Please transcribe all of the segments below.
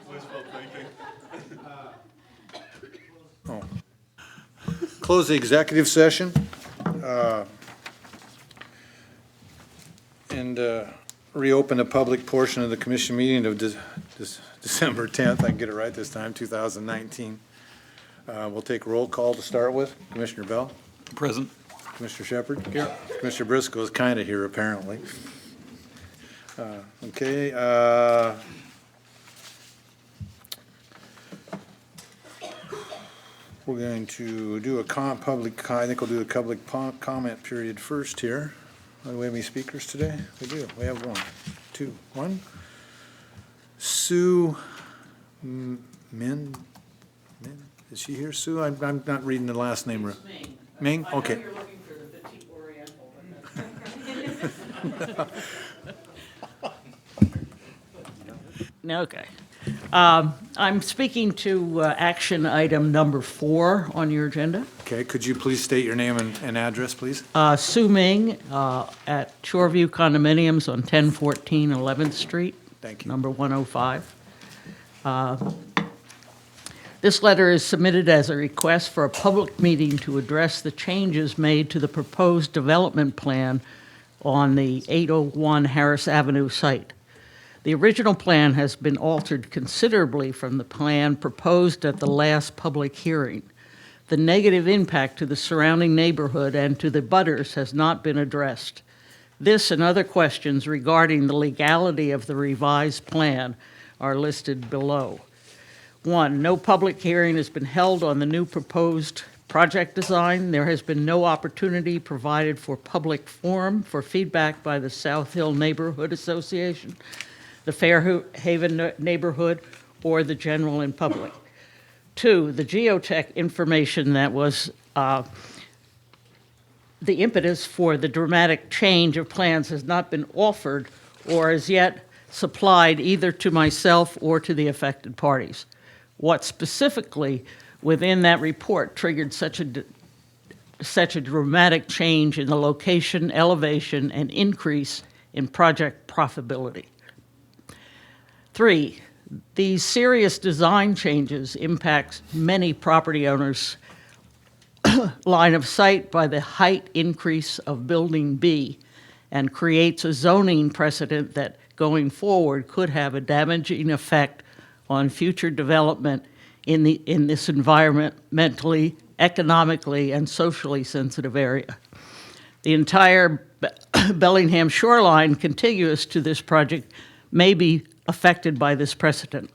Wishful thinking. Close the executive session. And reopen the public portion of the commission meeting of December 10th. I can get it right this time, 2019. We'll take roll call to start with. Commissioner Bell? Present. Commissioner Shepard? Here. Commissioner Briscoe is kind of here, apparently. Okay. We're going to do I think we'll do a public comment period first here. Do we have any speakers today? We do. We have one. Sue Min? Is she here, Sue? I'm not reading the last name. It's Ming. Ming? Okay. I know you're looking for the Petite Oriental, but okay. I'm speaking to action item number 4 on your agenda. Okay, could you please state your name and address, please? Sue Ming at Shoreview Condominiums on 1014 11th Street. Thank you. Number 105. This letter is submitted as a request for a public meeting to address the changes made to the proposed development plan on the 801 Harris Avenue site. The original plan has been altered considerably from the plan proposed at the last public hearing. The negative impact to the surrounding neighborhood and to the butters has not been addressed. This and other questions regarding the legality of the revised plan are listed below. 1, no public hearing has been held on the new proposed project design. There has been no opportunity provided for public forum for feedback by the South Hill Neighborhood Association, the Fairhaven neighborhood, or the general and public. 2, the geotech information that was the impetus for the dramatic change of plans has not been offered or as yet supplied either to myself or to the affected parties. What specifically within that report triggered such a dramatic change in the location, elevation, and increase in project profitability? 3, these serious design changes impact many property owners' line of sight by the height increase of Building B and creates a zoning precedent that going forward could have a damaging effect on future development in this environmentally, economically, and socially sensitive area. The entire Bellingham shoreline contiguous to this project may be affected by this precedent.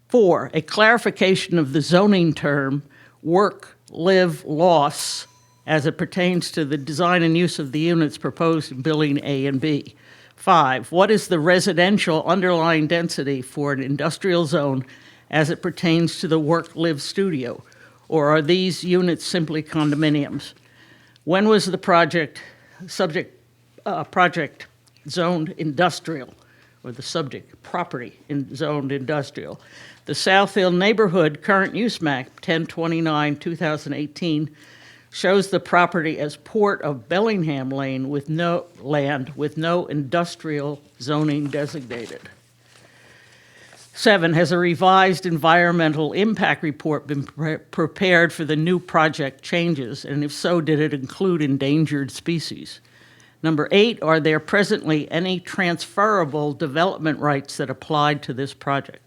4, a clarification of the zoning term work, live, loss as it pertains to the design and use of the units proposed in Building A and B. 5, what is the residential underlying density for an industrial zone as it pertains to the work-live studio? Or are these units simply condominiums? When was the project zoned industrial, or the subject property zoned industrial? The South Hill Neighborhood Current Use Map 1029-2018 shows the property as Port of Bellingham Lane with no land with no industrial zoning designated. 7, has a revised environmental impact report been prepared for the new project changes? And if so, did it include endangered species? Number 8, are there presently any transferable development rights that applied to this project?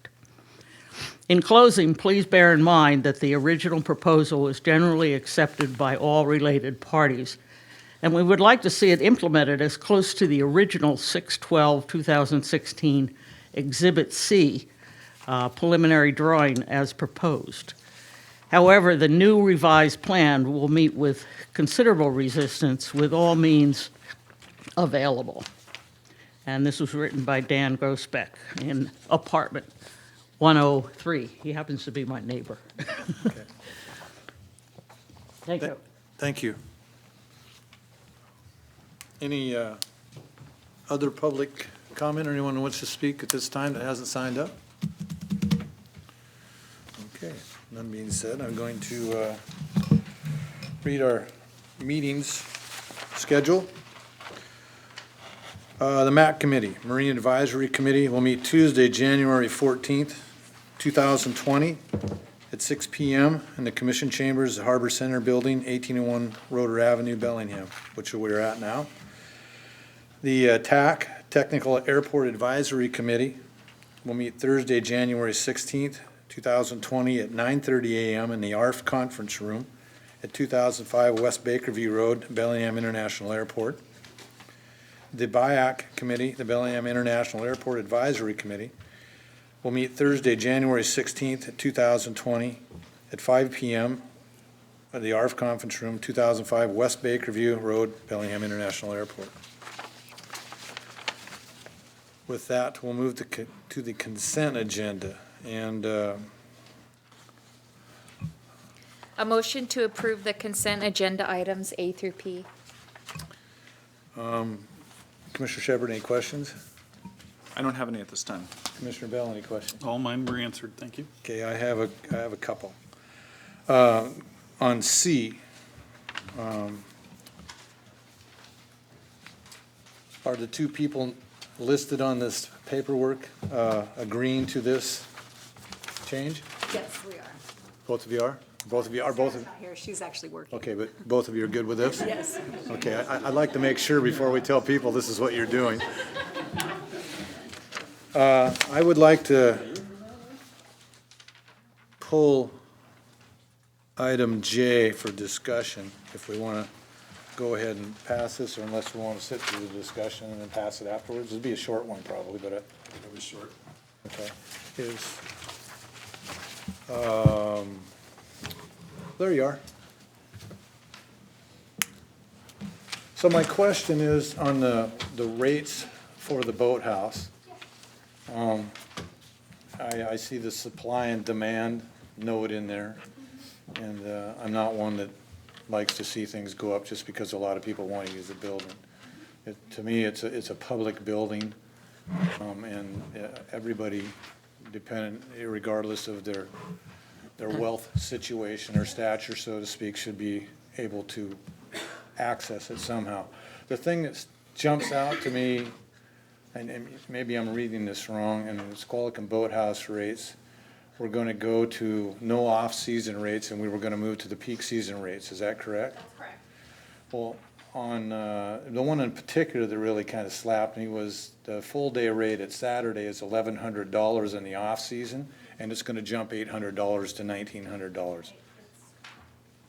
In closing, please bear in mind that the original proposal was generally accepted by all related parties, and we would like to see it implemented as close to the original 6/12/2016 Exhibit C preliminary drawing as proposed. However, the new revised plan will meet with considerable resistance with all means available. And this was written by Dan Grosbeck in apartment 103. He happens to be my neighbor. Okay. Thank you. Thank you. Any other public comment or anyone who wants to speak at this time that hasn't signed up? Okay, none being said, I'm going to read our meetings schedule. The MAC Committee, Marine Advisory Committee, will meet Tuesday, January 14th, 2020, at 6 PM in the Commission Chambers, Harbor Center Building, 1801 Roder Avenue, Bellingham, which is where we're at now. The TAC, Technical Airport Advisory Committee, will meet Thursday, January 16th, 2020, at 9:30 a.m. in the ARF Conference Room at 2005 West Bakerview Road, Bellingham International Airport. The BIAC Committee, the Bellingham International Airport Advisory Committee, will meet Thursday, January 16th, 2020, at 5 p.m. at the ARF Conference Room, 2005 West Bakerview Road, Bellingham International Airport. With that, we'll move to the consent agenda. And A motion to approve the consent agenda items A through P. Commissioner Shepard, any questions? I don't have any at this time. Commissioner Bell, any questions? All mine were answered, thank you. Okay, I have a couple. On C, are the two people listed on this paperwork agreeing to this change? Yes, we are. Both of you are? Both of you are, both of, Sarah's not here, she's actually working. okay, but both of you are good with this? Yes. Okay, I'd like to make sure before we tell people this is what you're doing. I would like to pull item J for discussion, if we want to go ahead and pass this, or unless we want to sit through the discussion and then pass it afterwards. It'll be a short one probably, but it'll be short. Okay. There you are. So my question is on the rates for the boathouse. I see the supply and demand note in there, and I'm not one that likes to see things go up just because a lot of people want to use the building. To me, it's a public building, and everybody, regardless of their wealth situation or stature, so to speak, should be able to access it somehow. The thing that jumps out to me, and maybe I'm reading this wrong, and the Squalicum Boathouse rates, we're going to go to no off-season rates, and we were going to move to the peak season rates. Is that correct? That's correct. Well, on the one in particular that really kind of slapped me was the full-day rate at Saturday is $1,100 in the off-season, and it's going to jump $800 to $1,900.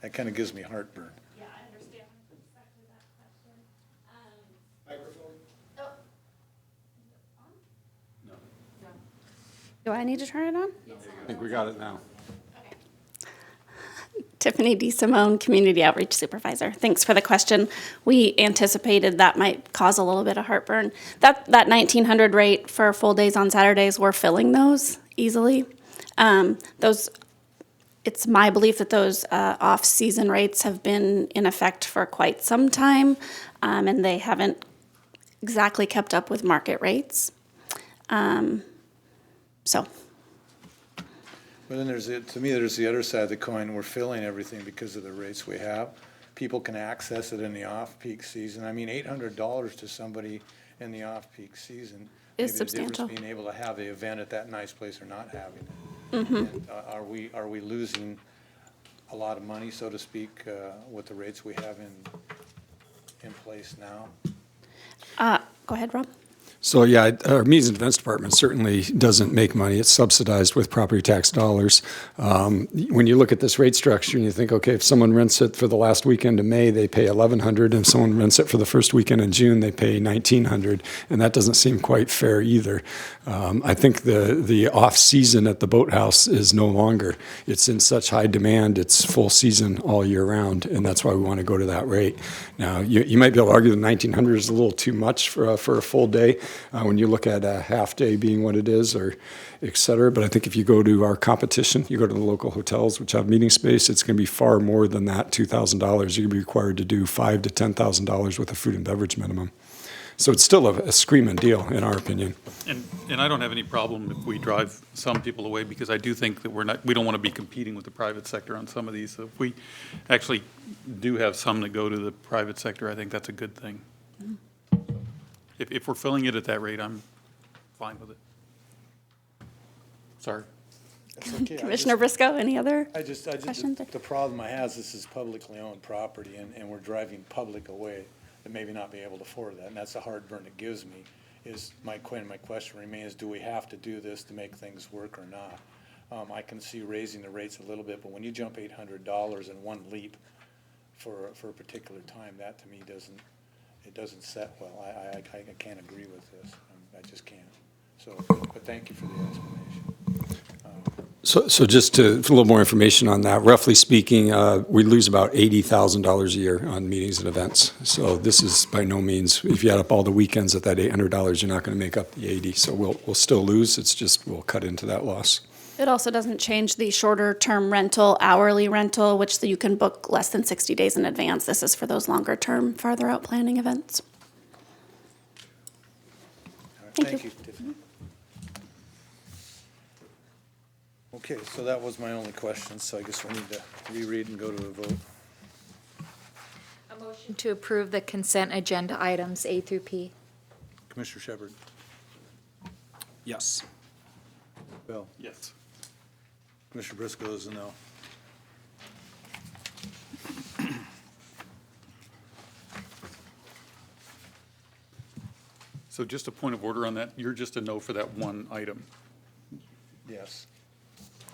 That kind of gives me heartburn. Yeah, I understand exactly that question. Do I need to turn it on? I think we got it now. Tiffany DeSimone, Community Outreach Supervisor. Thanks for the question. We anticipated that might cause a little bit of heartburn. That 1,900 rate for full days on Saturdays, we're filling those easily. It's my belief that those off-season rates have been in effect for quite some time, and they haven't exactly kept up with market rates. So. But then to me, there's the other side of the coin. We're filling everything because of the rates we have. People can access it in the off-peak season. I mean, $800 to somebody in the off-peak season. Is maybe substantial. The difference being able to have the event at that nice place or not having it. Mm-hmm. And, are we losing a lot of money, so to speak, with the rates we have in place now? Go ahead, Rob. So yeah, our meetings and events department certainly doesn't make money. It's subsidized with property tax dollars. When you look at this rate structure and you think, okay, if someone rents it for the last weekend of May, they pay $1,100, and if someone rents it for the first weekend in June, they pay $1,900, and that doesn't seem quite fair either. I think the off season at the boathouse is no longer. It's in such high demand. It's full season all year round, and that's why we want to go to that rate. Now, you might be able to argue the $1,900 is a little too much for a full day. When you look at a half day being what it is, or et cetera. But I think if you go to our competition, you go to the local hotels which have meeting space, it's going to be far more than that $2,000. You're going to be required to do $5,000 to $10,000 with a food and beverage minimum. So it's still a screaming deal, in our opinion. And I don't have any problem if we drive some people away, because I do think that we don't want to be competing with the private sector on some of these. So if we actually do have some that go to the private sector, I think that's a good thing. if we're filling it at that rate, I'm fine with it. Sorry. That's okay. Commissioner Briscoe, any other? Questions? The problem I have is this is publicly owned property, and we're driving public away that maybe not be able to afford that, and that's the heartburn it gives me, is my question remains, do we have to do this to make things work or not? I can see raising the rates a little bit, but when you jump $800 in one leap for a particular time, that to me doesn't set well. I can't agree with this. I just can't. So, but thank you for the explanation. So just for a little more information on that, roughly speaking, we lose about $80,000 a year on meetings and events. So this is by no means, if you add up all the weekends at that $800, you're not going to make up the 80. So we'll still lose. It's just we'll cut into that loss. It also doesn't change the shorter-term rental, hourly rental, which you can book less than 60 days in advance. This is for those longer-term, farther-out planning events. Thank you, Tiffany. Okay, so that was my only question, so I guess we need to reread and go to a vote. A motion to approve the consent agenda items A through P. Commissioner Shepard? Yes. Bill? Yes. Commissioner Briscoe is a no. So just a point of order on that, you're just a no for that one item. Yes.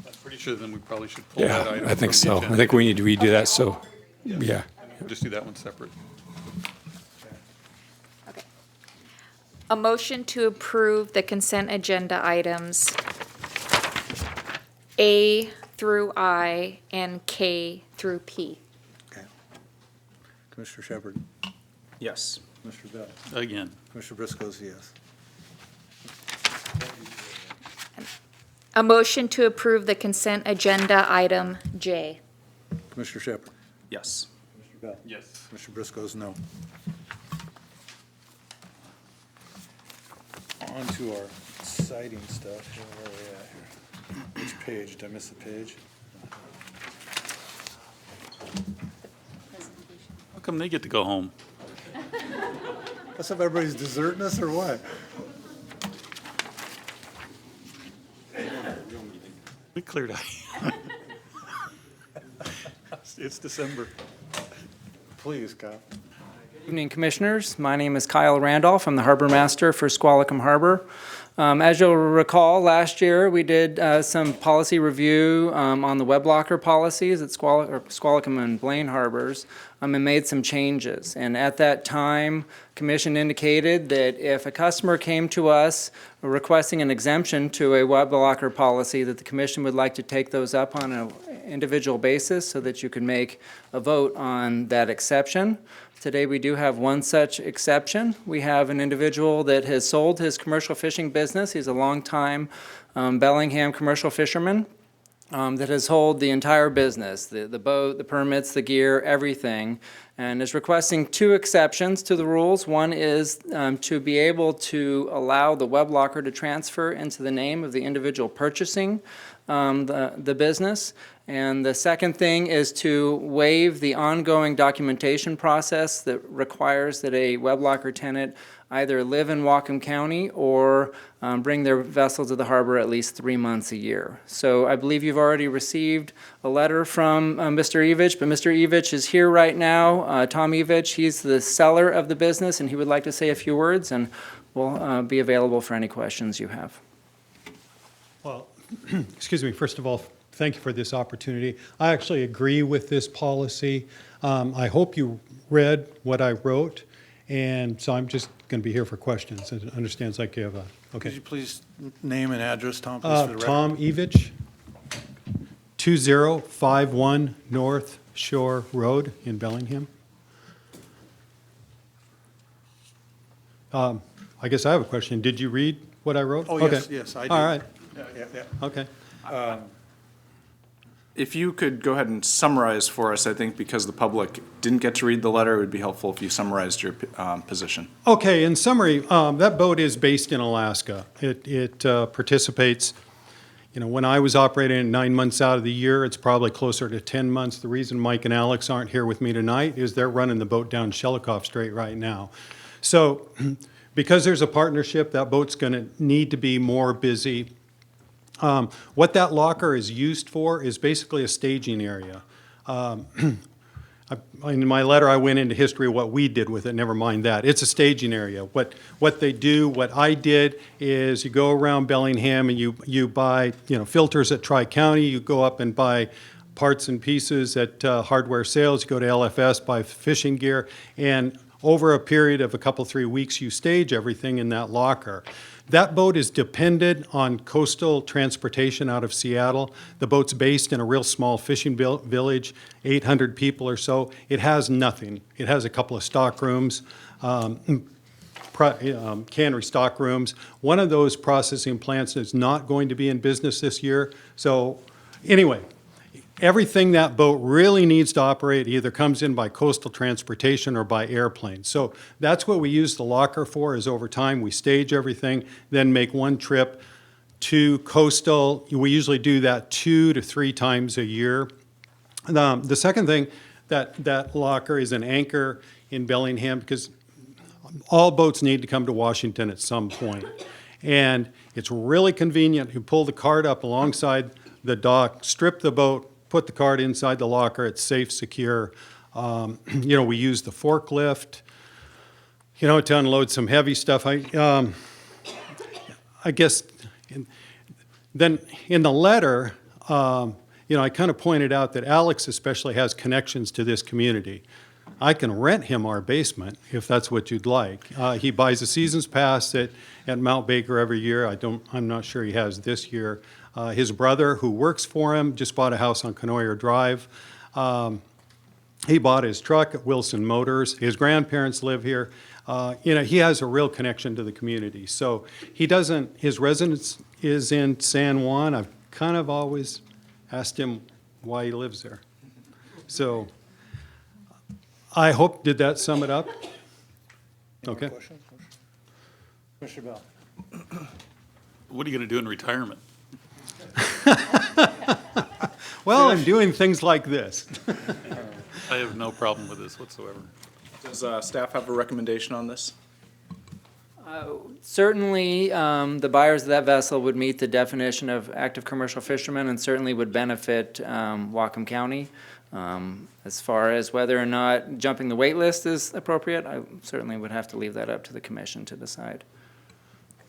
I'm pretty sure then we probably should pull that Yeah, item. I think from the so. agenda. I think we need to redo that, so, yeah. We'll just do that one separate. Okay. A motion to approve the consent agenda items A through I and K through P. Okay. Commissioner Shepard? Yes. Commissioner Bell? Again, Commissioner Briscoe is yes. A motion to approve the consent agenda item J. Commissioner Shepard? Yes. Commissioner Bell? yes. Commissioner Briscoe is no. On to our citing stuff. Where are we at here? Which page? Did I miss a page? How come they get to go home? What's up, everybody's deserting us or what? We cleared out. It's December. Please, Kyle. Evening, Commissioners. My name is Kyle Randolph. I'm the Harbor Master for Squalicum Harbor. As you'll recall, last year we did some policy review on the web locker policies at Squalicum and Blaine Harbors and made some changes. And at that time, Commission indicated that if a customer came to us requesting an exemption to a web locker policy, that the Commission would like to take those up on an individual basis so that you could make a vote on that exception. Today, we do have one such exception. We have an individual that has sold his commercial fishing business. He's a longtime Bellingham commercial fisherman that has sold the entire business, the boat, the permits, the gear, everything, and is requesting two exceptions to the rules. One is to be able to allow the web locker to transfer into the name of the individual purchasing the business. And the second thing is to waive the ongoing documentation process that requires that a web locker tenant either live in Whatcom County or bring their vessel to the harbor at least 3 months a year. So I believe you've already received a letter from Mr. Evich, but Mr. Evich is here right now. Tom Evich, he's the seller of the business, and he would like to say a few words, and will be available for any questions you have. Well, excuse me, first of all, thank you for this opportunity. I actually agree with this policy. I hope you read what I wrote, and so I'm just going to be here for questions. It understands like you have a, Could okay. you please name and address, Tom, please, for the record? Tom Evich, 2051 North Shore Road in Bellingham. I guess I have a question. Did you read what I wrote? Oh, Okay. yes, yes, I did. All right, Yeah. okay. If you could go ahead and summarize for us, I think because the public didn't get to read the letter, it would be helpful if you summarized your position. Okay, in summary, that boat is based in Alaska. It participates, when I was operating 9 months out of the year, it's probably closer to 10 months. The reason Mike and Alex aren't here with me tonight is they're running the boat down Shelikof Strait right now. So because there's a partnership, that boat's going to need to be more busy. What that locker is used for is basically a staging area. In my letter, I went into history of what we did with it, never mind that. It's a staging area. What they do, what I did is you go around Bellingham and you buy, filters at Tri-County, you go up and buy parts and pieces at hardware sales, you go to LFS, buy fishing gear, and over a period of a couple, 3 weeks, you stage everything in that locker. That boat is dependent on coastal transportation out of Seattle. The boat's based in a real small fishing village, 800 people or so. It has nothing. It has a couple of stock rooms, cannery stock rooms. One of those processing plants is not going to be in business this year. So anyway, everything that boat really needs to operate either comes in by coastal transportation or by airplane. So that's what we use the locker for, is over time we stage everything, then make one trip to coastal. We usually do that 2 to 3 times a year. The second thing, that locker is an anchor in Bellingham, because all boats need to come to Washington at some point. And it's really convenient. You pull the cart up alongside the dock, strip the boat, put the cart inside the locker. It's safe, secure. We use the forklift, to unload some heavy stuff. I guess then in the letter, I kind of pointed out that Alex especially has connections to this community. I can rent him our basement if that's what you'd like. He buys a season's pass at Mount Baker every year. I'm not sure he has this year. His brother, who works for him, just bought a house on Conoyer Drive. He bought his truck at Wilson Motors. His grandparents live here. He has a real connection to the community. So his residence is in San Juan. I've kind of always asked him why he lives there. So I hope, did that sum it up? Okay. Questions? Commissioner Bell? What are you going to do in retirement? Well, I'm doing things like this. I have no problem with this whatsoever. Does staff have a recommendation on this? Certainly, the buyers of that vessel would meet the definition of active commercial fishermen and certainly would benefit Whatcom County. As far as whether or not jumping the wait list is appropriate, I certainly would have to leave that up to the commission to decide.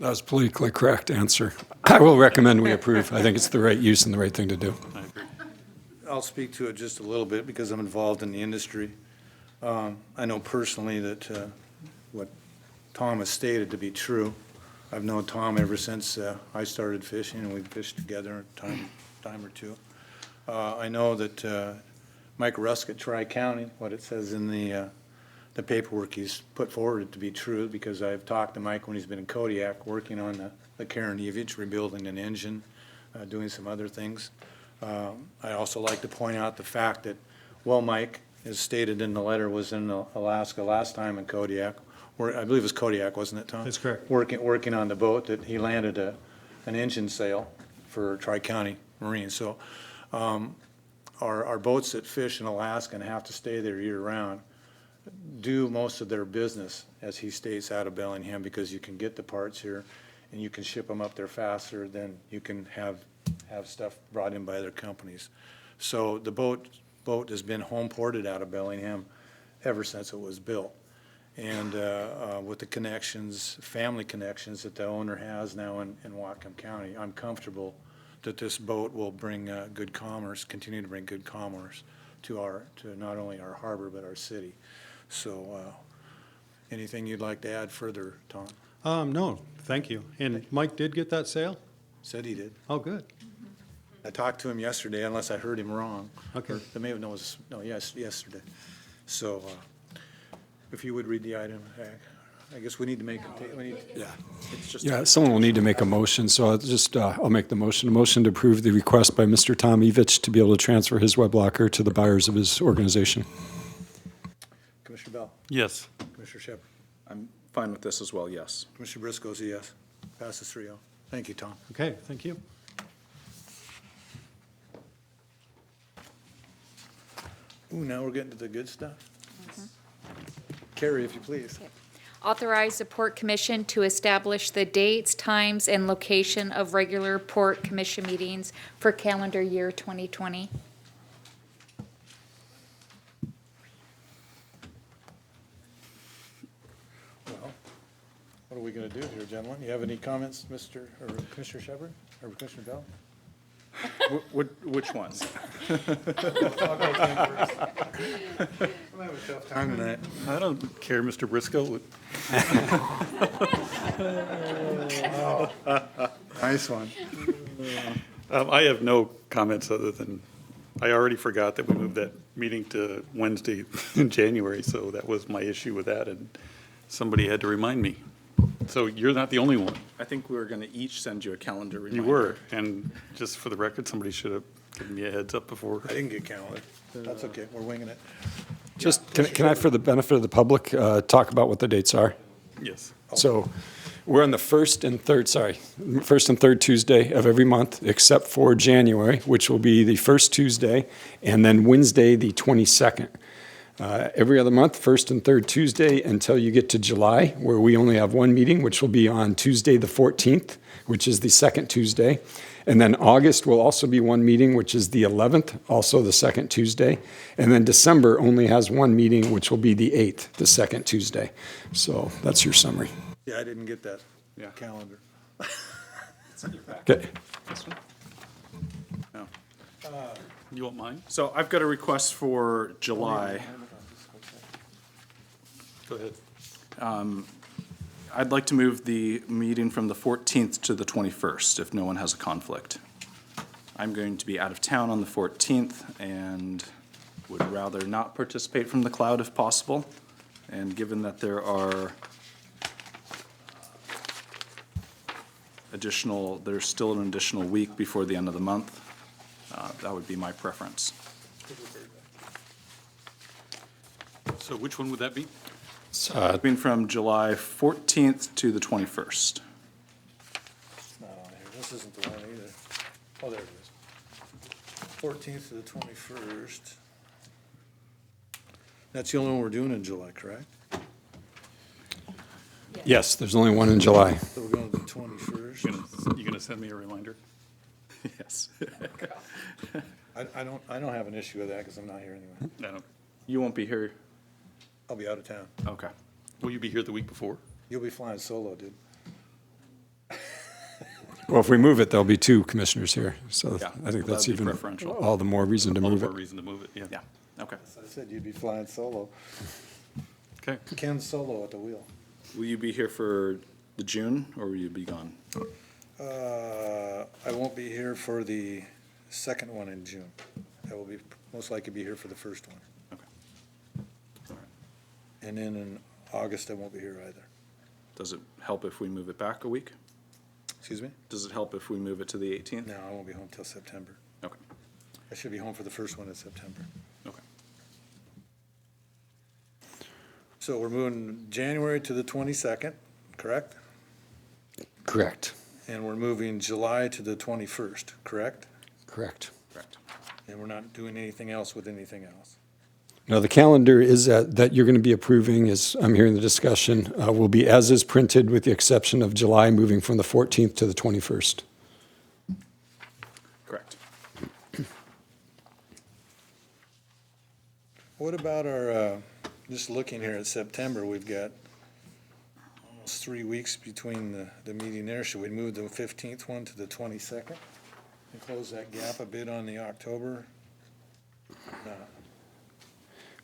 That was a politically correct answer. I will recommend we approve. I think it's the right use and the right thing to do. I agree. I'll speak to it just a little bit because I'm involved in the industry. I know personally that what Tom has stated to be true. I've known Tom ever since I started fishing, and we've fished together a time or two. I know that Mike Rusk at Tri-County, what it says in the paperwork he's put forward to be true, because I've talked to Mike when he's been in Kodiak working on the Karen Evich, rebuilding an engine, doing some other things. I also like to point out the fact that, Mike, as stated in the letter, was in Alaska last time in Kodiak, where I believe it was Kodiak, wasn't it, Tom? That's correct. Working on the boat that he landed an engine sale for Tri-County Marine. So our boats that fish in Alaska and have to stay there year-round do most of their business, as he states, out of Bellingham, because you can get the parts here and you can ship them up there faster than you can have stuff brought in by other companies. So the boat has been home ported out of Bellingham ever since it was built. And with the connections, family connections that the owner has now in Whatcom County, I'm comfortable that this boat will bring good commerce, continue to bring good commerce to not only our harbor but our city. So anything you'd like to add further, Tom? No, thank you. And Mike did get that sale? Said he did. Oh, good. I talked to him yesterday, unless I heard him wrong. Okay. Yesterday. So if you would read the item, I guess we need to make it. Yeah, someone will need to make a motion, so I'll make the motion. A motion to approve the request by Mr. Tom Evich to be able to transfer his web locker to the buyers of his organization. Commissioner Bell? Yes. Commissioner Shepard? I'm fine with this as well, yes. Commissioner Briscoe's a yes. Passes 3-0. Thank you, Tom. Okay, thank you. Ooh, now we're getting to the good stuff. Carrie, if you please. Authorize the Port Commission to establish the dates, times, and location of regular Port Commission meetings for calendar year 2020. Well, what are we going to do here, gentlemen? You have any comments, Mr. or Commissioner Shepherd or Commissioner Bell? Which ones? I'm having a tough time tonight. I don't care, Mr. Briscoe. Nice one. I have no comments other than, I already forgot that we moved that meeting to Wednesday in January, so that was my issue with that, and somebody had to remind me. So you're not the only one. I think we were going to each send you a calendar reminder. You were, and just for the record, somebody should have given me a heads up before. I didn't get calendar. That's okay, we're winging it. Just, can I, for the benefit of the public, talk about what the dates are? Yes. So we're on the first and third Tuesday of every month, except for January, which will be the first Tuesday, and then Wednesday, the 22nd. Every other month, first and third Tuesday, until you get to July, where we only have one meeting, which will be on Tuesday, the 14th, which is the second Tuesday. And then August will also be one meeting, which is the 11th, also the second Tuesday. And then December only has one meeting, which will be the 8th, the second Tuesday. So that's your summary. Yeah, I didn't get that Yeah. calendar. Okay. No. You want mine? So I've got a request for July. Go ahead. I'd like to move the meeting from the 14th to the 21st, if no one has a conflict. I'm going to be out of town on the 14th and would rather not participate from the cloud if possible. And given that there are there's still an additional week before the end of the month, that would be my preference. So which one would that be? Moving from July 14th to the 21st. It's not on here, this isn't the one either. Oh, there it is. 14th to the 21st. That's the only one we're doing in July, correct? Yes, there's only one in July. So we're going to the 21st. You gonna send me a reminder? Yes. I don't have an issue with that because I'm not here anyway. I don't. You won't be here? I'll be out of town. Okay. Will you be here the week before? You'll be flying solo, dude. Well, if we move it, there'll be two commissioners here. So Yeah, I think well, that's that'd be even preferential. all the more reason to All the move more it. reason to move it, yeah. Yeah, okay. I said you'd be flying solo. Okay. Ken Solo at the wheel. Will you be here for the June, or will you be gone? I won't be here for the second one in June. I will be, most likely be here for the first one. Okay. All right. And then in August, I won't be here either. Does it help if we move it back a week? Excuse me? Does it help if we move it to the 18th? No, I won't be home till September. Okay, I should be home for the first one in September. okay. So we're moving January to the 22nd, correct? Correct. And we're moving July to the 21st, correct? Correct. Correct. And we're not doing anything else with anything else. Now, the calendar is that you're going to be approving, as I'm hearing the discussion, will be as is printed with the exception of July moving from the 14th to the 21st. Correct. What about our, just looking here at September, we've got almost 3 weeks between the meeting there. Should we move the 15th one to the 22nd and close that gap a bit on the October? No.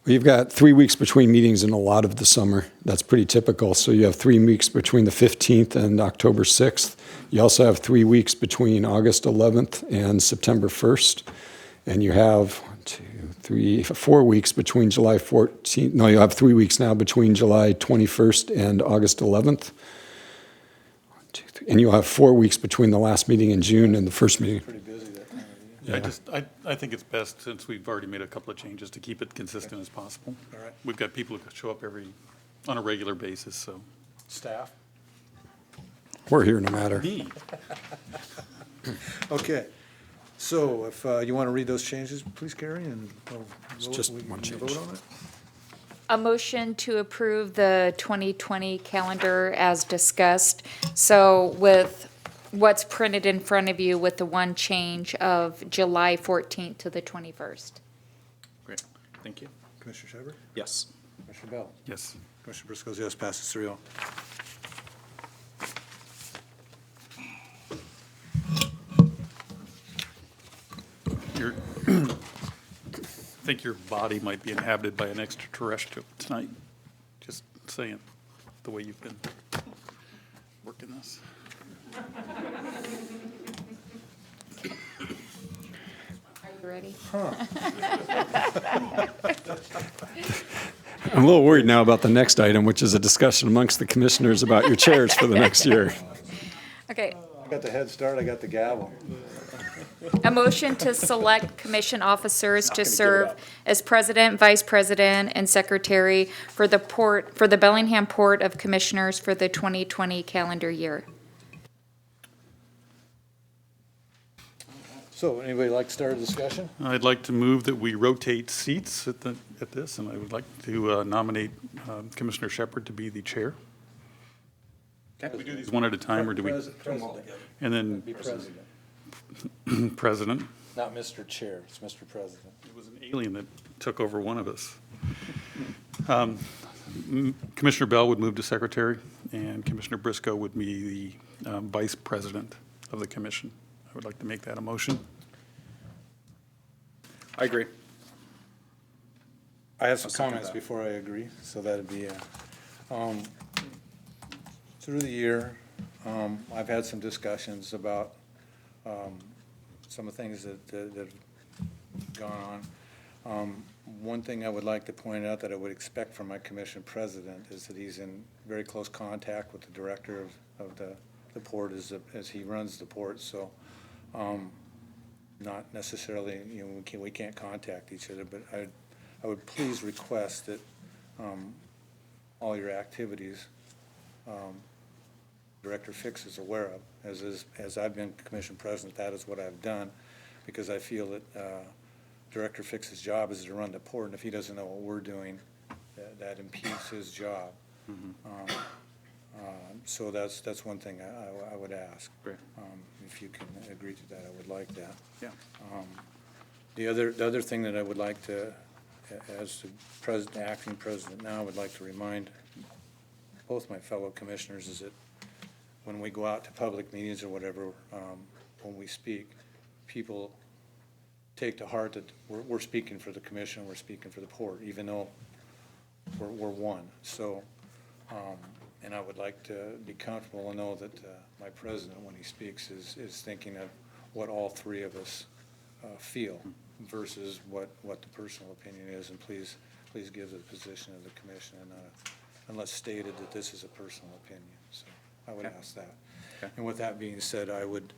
Well, you've got 3 weeks between meetings in a lot of the summer. That's pretty typical. So you have 3 weeks between the 15th and October 6th. You also have 3 weeks between August 11th and September 1st. And you have 4 weeks between July 14th. No, you have 3 weeks now between July 21st and August 11th. And you'll have 4 weeks between the last meeting in June and the first meeting. Pretty busy that time of year. Yeah, I think it's best, since we've already made a couple of changes, to keep it consistent as possible. All right. We've got people who show up on a regular basis, so. Staff? We're here no matter. Me. Okay. So if you want to read those changes, please, Carrie, and we'll It's just we can one change. vote on it. A motion to approve the 2020 calendar as discussed. So with what's printed in front of you with the one change of July 14th to the 21st. Great, thank you. Commissioner Shepard? Yes. Commissioner Bell? Yes. Commissioner Briscoe, yes, passes 3-0. Your, I think your body might be inhabited by an extraterrestrial tonight. Just saying, the way you've been working this. Are you ready? I'm a little worried now about the next item, which is a discussion amongst the commissioners about your chairs for the next year. Okay. I got the head start, I got the gavel. A motion to select commission officers to serve as president, vice president, and secretary for the Bellingham Port of Commissioners for the 2020 calendar year. So, anybody like to start a discussion? I'd like to move that we rotate seats at this, and I would like to nominate Commissioner Shepard to be the chair. Can we do these one at a time, or do we? President. And then Be president, President. not Mr. Chair, it's Mr. President. It was an alien that took over one of us. Commissioner Bell would move to secretary, and Commissioner Briscoe would be the vice president of the commission. I would like to make that a motion. I agree. I have some I'll second comments that. before I agree, so that'd be, through the year, I've had some discussions about some of the things that have gone on. One thing I would like to point out that I would expect from my commission president is that he's in very close contact with the director of the port as he runs the port, so not necessarily, we can't contact each other, but I would please request that all your activities Director Fix is aware of. As I've been commission president, that is what I've done, because I feel that Director Fix's job is to run the port, and if he doesn't know what we're doing, that impedes his job. So that's one thing I would ask. Great. If you can agree to that, I would like that. Yeah. The other thing that I would like to, as the acting president now, I would like to remind both my fellow commissioners is that when we go out to public meetings or whatever, when we speak, people take to heart that we're speaking for the commission, we're speaking for the port, even though we're one. So, and I would like to be comfortable and know that my president, when he speaks, is thinking of what all three of us feel versus what the personal opinion is. And please give the position of the commission and unless stated that this is a personal opinion. So I would ask that. Okay. And with that being said, I would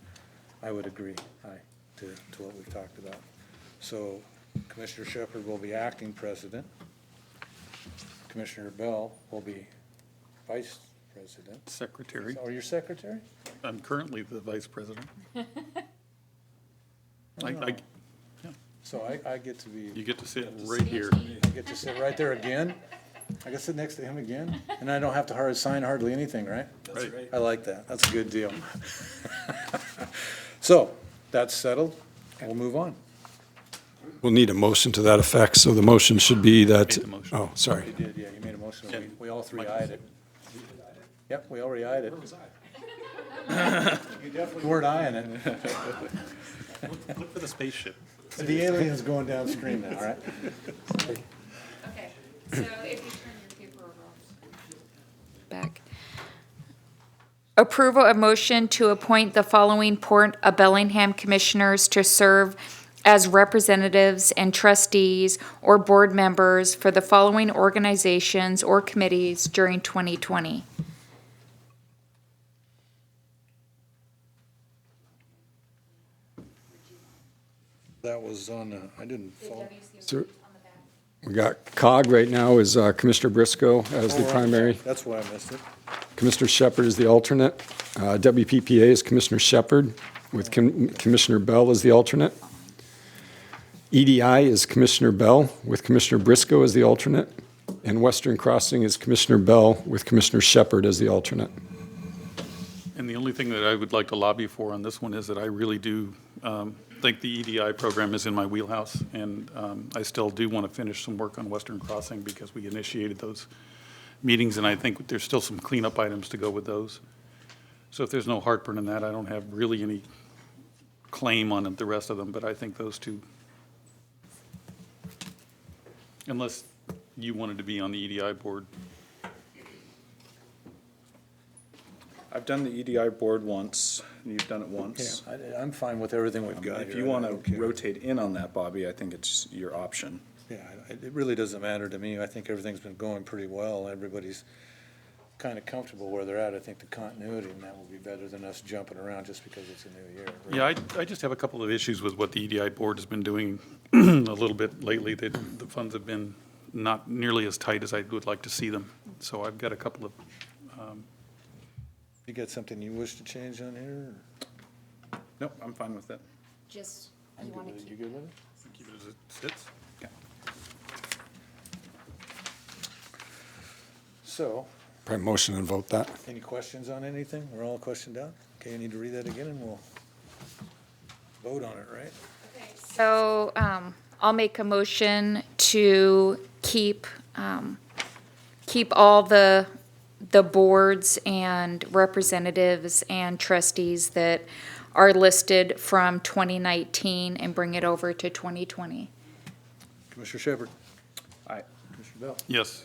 agree to what we've talked about. So Commissioner Shepard will be acting president. Commissioner Bell will be vice president. Secretary. Or your secretary? I'm currently the vice president. So I get to be. You get to sit right here. I get to sit right there again? I get to sit next to him again? And I don't have to sign hardly anything, right? That's right. I like that. That's a good deal. So, that's settled. We'll move on. We'll need a motion to that effect, so the motion should be that, Made the motion. oh, sorry. You did, yeah, you made a motion. Yeah. We all three eyed it. Yep, we already eyed it. You definitely weren't eyeing it. Look for the spaceship. The alien's going downstream now, right? Okay, so if you turn your paper over, back. Approval of motion to appoint the following Port of Bellingham commissioners to serve as representatives and trustees or board members for the following organizations or committees during 2020. That was on, I didn't follow. So we got COG right now is Commissioner Briscoe as the primary. That's why I missed it. Commissioner Shepard is the alternate. WPPA is Commissioner Shepard with Commissioner Bell as the alternate. EDI is Commissioner Bell with Commissioner Briscoe as the alternate. And Western Crossing is Commissioner Bell with Commissioner Shepard as the alternate. And the only thing that I would like to lobby for on this one is that I really do think the EDI program is in my wheelhouse, and I still do want to finish some work on Western Crossing because we initiated those meetings, and I think there's still some cleanup items to go with those. So if there's no heartburn in that, I don't have really any claim on the rest of them, but I think those two, unless you wanted to be on the EDI board. I've done the EDI board once, and you've done it once. I'm fine with everything we've got If here. you I want don't to care. rotate in on that, Bobby, I think it's your option. Yeah, it really doesn't matter to me. I think everything's been going pretty well. Everybody's kind of comfortable where they're at. I think the continuity in that will be better than us jumping around just because it's a new year. Yeah, I just have a couple of issues with what the EDI board has been doing a little bit lately. The funds have been not nearly as tight as I would like to see them. So I've got a couple of, You got something you wish to change on here? Nope, I'm fine with it. Just, You good with it? You good with it? keep it as it sits. So, Probably motion and vote that. any questions on anything? We're all questioned out? Okay, you need to read that again and we'll vote on it, right? so I'll make a motion to keep all the boards and representatives and trustees that are listed from 2019 and bring it over to 2020. Commissioner Shepard? Aye. Commissioner Bell? Yes.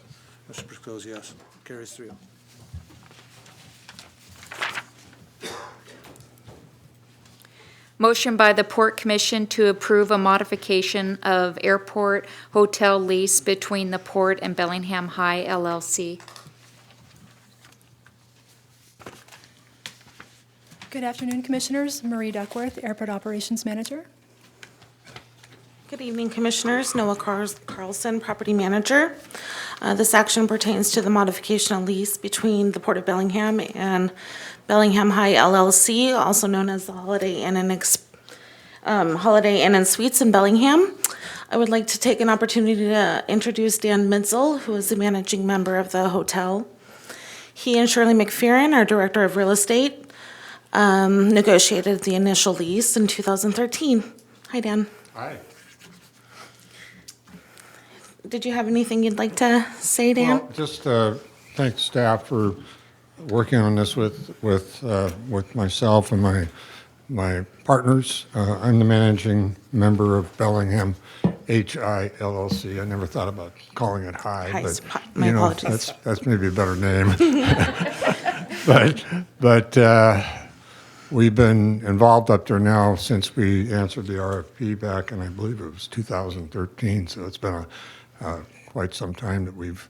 Mr. Prisco, yes. Carries 3-0. Motion by the Port Commission to approve a modification of airport hotel lease between the Port and Bellingham High LLC. Good afternoon, Commissioners. Marie Duckworth, Airport Operations Manager. Good evening, Commissioners. Noah Carlson, Property Manager. This action pertains to the modification of lease between the Port of Bellingham and Bellingham High LLC, also known as the Holiday Inn and Suites in Bellingham. I would like to take an opportunity to introduce Dan Mitzel, who is the managing member of the hotel. He and Shirley McFerrin, our Director of Real Estate, negotiated the initial lease in 2013. Hi, Dan. Hi. Did you have anything you'd like to say, Dan? Well, just thank staff for working on this with myself and my partners. I'm the managing member of Bellingham HI LLC. I never thought about calling it High, Hi's, but my apologies. that's maybe a better name. But we've been involved up there now since we answered the RFP back in, I believe it was 2013. So it's been quite some time that we've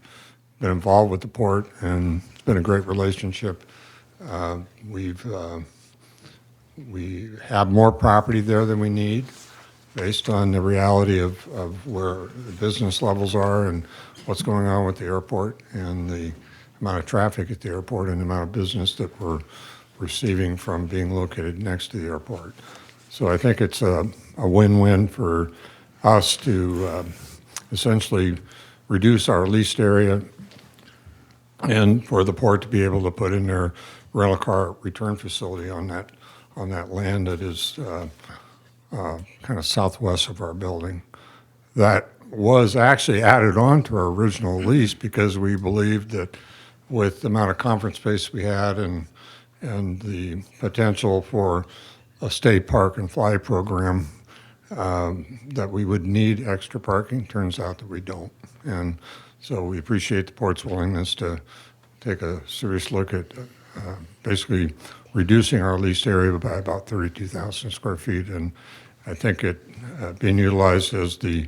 been involved with the port, and it's been a great relationship. We have more property there than we need, based on the reality of where the business levels are and what's going on with the airport and the amount of traffic at the airport and the amount of business that we're receiving from being located next to the airport. So I think it's a win-win for us to essentially reduce our leased area and for the port to be able to put in their rental car return facility on that land that is kind of southwest of our building. That was actually added on to our original lease because we believed that with the amount of conference space we had and the potential for a state park and fly program, that we would need extra parking. Turns out that we don't. And so we appreciate the port's willingness to take a serious look at basically reducing our leased area by about 32,000 square feet. And I think it being utilized as the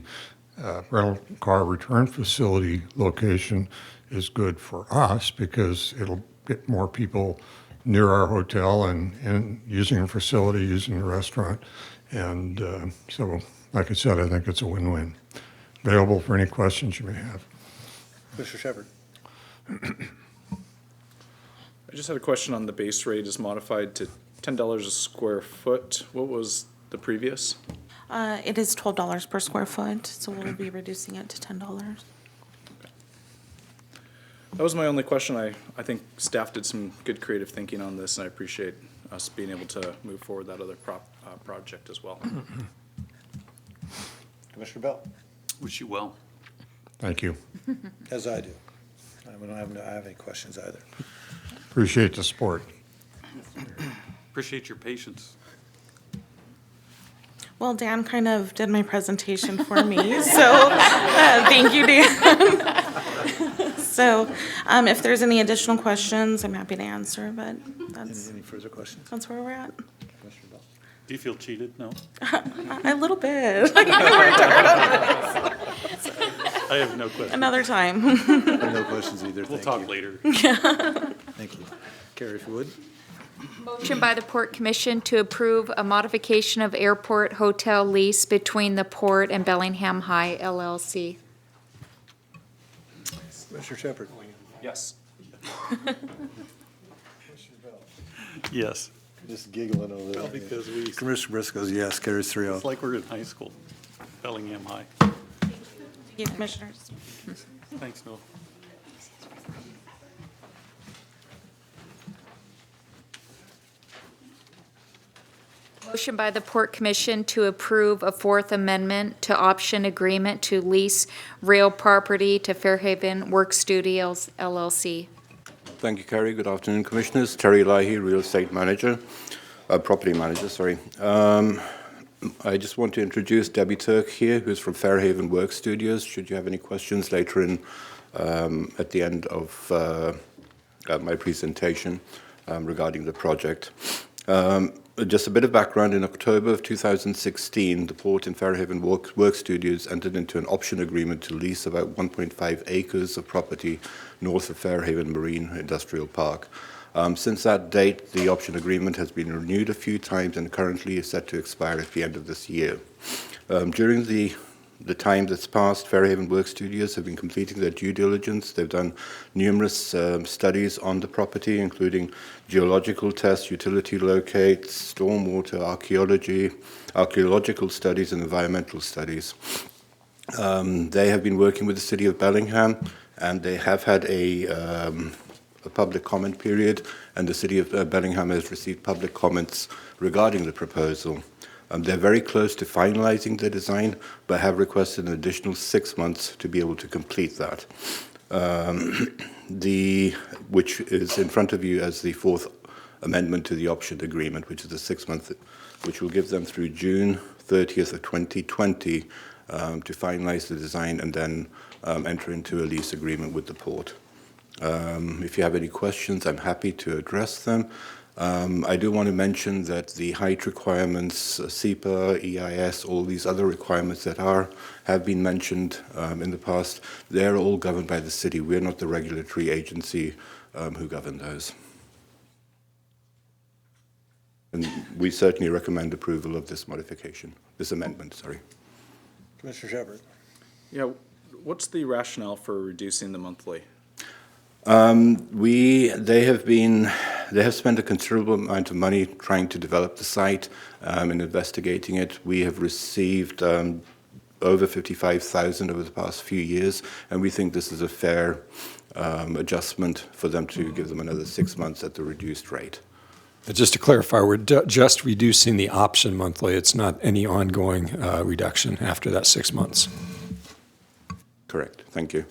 rental car return facility location is good for us because it'll get more people near our hotel and using the facility, using the restaurant. And so, like I said, I think it's a win-win. Available for any questions you may have. Mr. Shepard? I just had a question on the base rate is modified to $10 a square foot. What was the previous? It is $12 per square foot, so we'll be reducing it to $10. That was my only question. I think staff did some good creative thinking on this, and I appreciate us being able to move forward that other project as well. Commissioner Bell? Wish you well. Thank you. As I do. I don't have any questions either. Appreciate the support. Appreciate your patience. Well, Dan kind of did my presentation for me, so thank you, Dan. So if there's any additional questions, I'm happy to answer, but Any further questions? that's where we're at. Commissioner Bell? Do you feel cheated? No? A little bit. I kind of worked hard on this. I have no questions. Another time. I have no questions either. We'll Thank talk you. later. Thank you. Carrie, if you would. Motion by the Port Commission to approve a modification of airport hotel lease between the Port and Bellingham High LLC. Commissioner Shepherd? Yes. Yes. Just giggling over there. Well, because we, Commissioner Briscoe's yes, carries 3-0. it's like we're in high school, Bellingham High. Thank you, Commissioners. Thanks, Noel. Motion by the Port Commission to approve a Fourth Amendment to option agreement to lease real property to Fairhaven Work Studios LLC. Thank you, Carrie. Good afternoon, Commissioners. Terry Leahy, Real Estate Manager, Property Manager, sorry. I just want to introduce Debbie Turk here, who's from Fairhaven Work Studios. Should you have any questions later in, at the end of my presentation regarding the project. Just a bit of background. In October of 2016, the Port and Fairhaven Work Studios entered into an option agreement to lease about 1.5 acres of property north of Fairhaven Marine Industrial Park. Since that date, the option agreement has been renewed a few times and currently is set to expire at the end of this year. During the time that's passed, Fairhaven Work Studios have been completing their due diligence. They've done numerous studies on the property, including geological tests, utility locates, stormwater, archaeological studies, and environmental studies. They have been working with the City of Bellingham, and they have had a public comment period, and the City of Bellingham has received public comments regarding the proposal. They're very close to finalizing the design, but have requested an additional 6 months to be able to complete that. Which is in front of you as the Fourth Amendment to the option agreement, which is the 6 month, which will give them through June 30th of 2020 to finalize the design and then enter into a lease agreement with the port. If you have any questions, I'm happy to address them. I do want to mention that the height requirements, SEPA, EIS, all these other requirements that have been mentioned in the past, they're all governed by the city. We're not the regulatory agency who govern those. And we certainly recommend approval of this modification, this amendment, sorry. Commissioner Shepherd? Yeah, what's the rationale for reducing the monthly? They have spent a considerable amount of money trying to develop the site and investigating it. We have received over 55,000 over the past few years, and we think this is a fair adjustment for them to give them another 6 months at the reduced rate. Just to clarify, we're just reducing the option monthly. It's not any ongoing reduction after that 6 months. Correct. Thank you.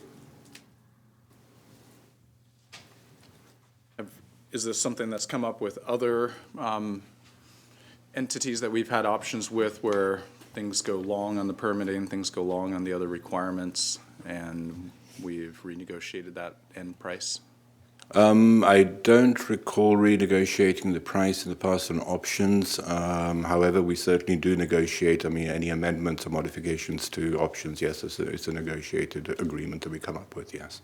Is this something that's come up with other entities that we've had options with where things go long on the permitting, things go long on the other requirements, and we've renegotiated that end price? I don't recall renegotiating the price in the past on options. However, we certainly do negotiate. I mean, any amendments or modifications to options, yes, it's a negotiated agreement that we come up with, yes.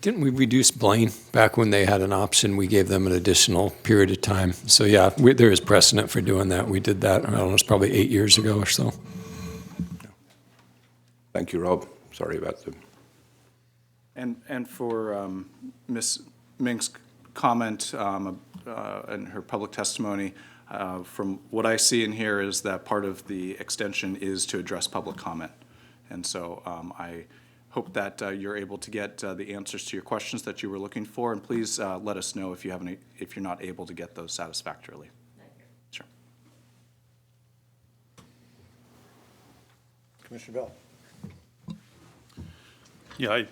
Didn't we reduce Blaine back when they had an option? We gave them an additional period of time. So yeah, there is precedent for doing that. We did that, I don't know, it's probably 8 years ago or so. Thank you, Rob. Sorry about the... And for Ms. Mink's comment and her public testimony, from what I see in here is that part of the extension is to address public comment. And so I hope that you're able to get the answers to your questions that you were looking for, and please let us know if you're not able to get those satisfactorily. Sure. Commissioner Bell? Yeah,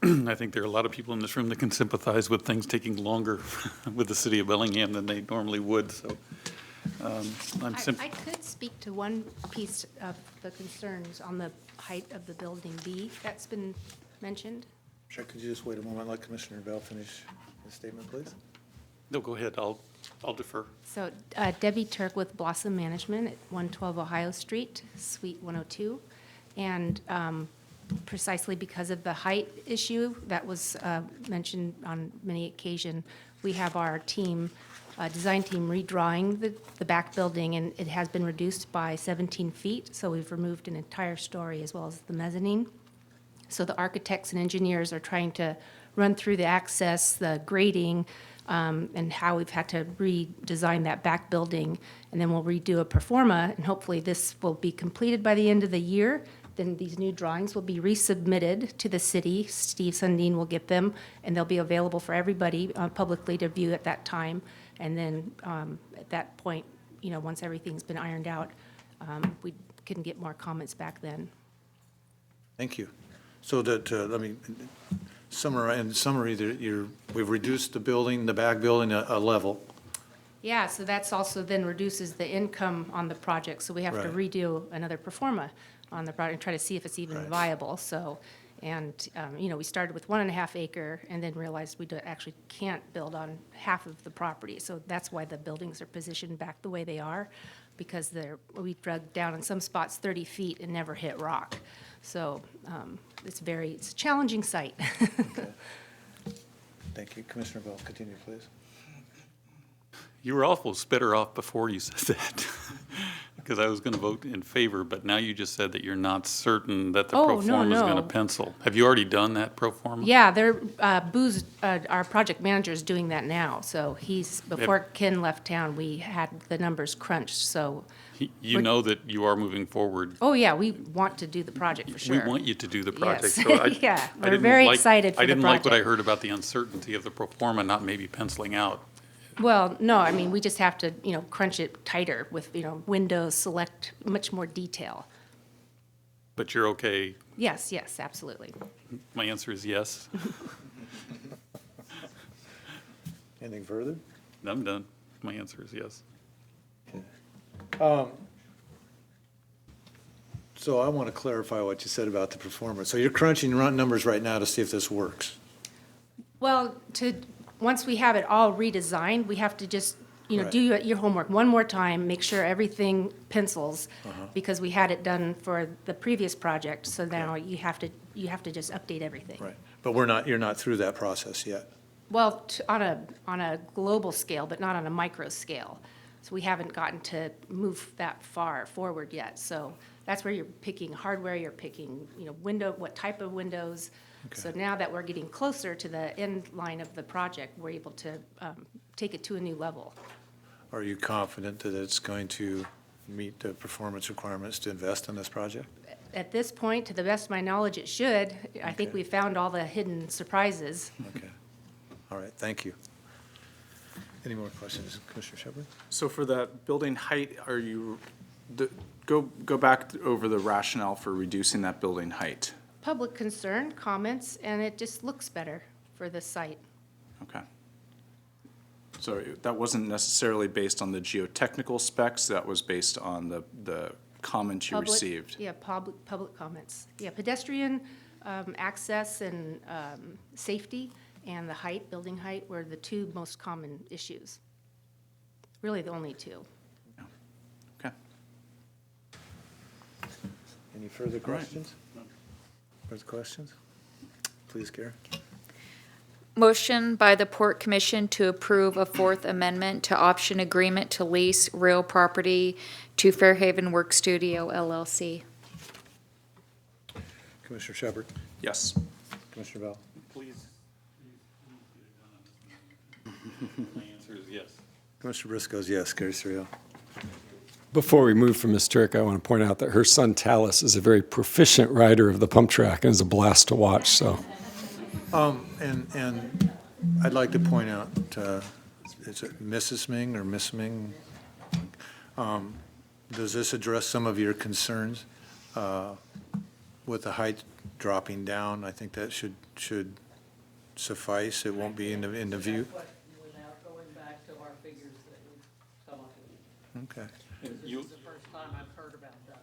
I think there are a lot of people in this room that can sympathize with things taking longer with the city of Bellingham than they normally would, so I could speak to one piece of the concerns on the height of the building B that's been mentioned. Sure, could you just wait a moment, let Commissioner Bell finish his statement, please? No, go ahead, I'll defer. So Debbie Turk with Blossom Management at 112 Ohio Street, Suite 102. And precisely because of the height issue that was mentioned on many occasions, we have our team, design team, redrawing the back building, and it has been reduced by 17 feet. So we've removed an entire story as well as the mezzanine. So the architects and engineers are trying to run through the access, the grading, and how we've had to redesign that back building. And then we'll redo a pro forma, and hopefully this will be completed by the end of the year. Then these new drawings will be resubmitted to the city. Steve Sundin will get them, and they'll be available for everybody publicly to view at that time. And then at that point, you know, once everything's been ironed out, we can get more comments back then. Thank you. So that, let me summarize, in summary, we've reduced the building, the back building a level. Yeah, so that's also then reduces the income on the project. So we have to Right. redo another pro forma on the project and try to see if it's even Right. viable. So, and, you know, we started with 1.5 acre and then realized we actually can't build on half of the property. So that's why the buildings are positioned back the way they are, because we dug down in some spots 30 feet and never hit rock. So it's a challenging site. Okay. Thank you. Commissioner Bell, continue, please. You were awful better off before you said that, because I was going to vote in favor, but now you just said that you're not certain that the pro forma is going to pencil. Have you already done that pro forma? Yeah, Booz, our project manager, is doing that now. So before Ken left town, we had the numbers crunched, so. You know that you are moving forward. Oh, yeah, we want to do the project for sure. We want you to do the project. Yes. So Yeah, I we're didn't very like- excited for the I didn't like what I project. heard about the uncertainty of the pro forma not maybe penciling out. Well, no, I mean, we just have to, you know, crunch it tighter with, you know, windows, select much more detail. But you're okay. Yes, yes, absolutely. My answer is yes. Anything further? I'm done. My answer is yes. So I want to clarify what you said about the performance. So you're crunching numbers right now to see if this works. Well, once we have it all redesigned, we have to just, you know, Right. do your homework one more time, make sure everything pencils, because we had it done for the previous project, so now you have to just update everything. Right. But you're not through that process yet. Well, on a global scale, but not on a micro scale. So we haven't gotten to move that far forward yet. So that's where you're picking hardware, you're picking, you know, what type of windows. So now that we're getting closer to the end line of the project, we're able to take it to a new level. Are you confident that it's going to meet the performance requirements to invest in this project? At this point, to the best of my knowledge, it should. I think we found all the hidden surprises. Okay. All right, thank you. Any more questions, Commissioner Shepherd? So for that building height, go back over the rationale for reducing that building height. Public concern, comments, and it just looks better for the site. Okay. So that wasn't necessarily based on the geotechnical specs, that was based on the comments you Public- received? Yeah, public comments. Yeah, pedestrian access and safety and the height, building height, were the two most common issues. Really, the only two. Okay. Any further questions? Further questions? Please, Gary. Motion by the Port Commission to approve a Fourth Amendment to option agreement to lease real property to Fairhaven Work Studio LLC. Commissioner Shepherd? Yes. Commissioner Bell? Please. My answer is yes. Commissioner Briscoe's yes. Gary Surreal? Before we move from Ms. Turk, I want to point out that her son Talis is a very proficient rider of the pump track and is a blast to watch, so. And I'd like to point out, is it Mrs. Ming or Miss Ming? Does this address some of your concerns with the height dropping down? I think that should suffice. It won't be in the view. Without going back to our figures that we've come up with. Okay. This is the first time I've heard about that.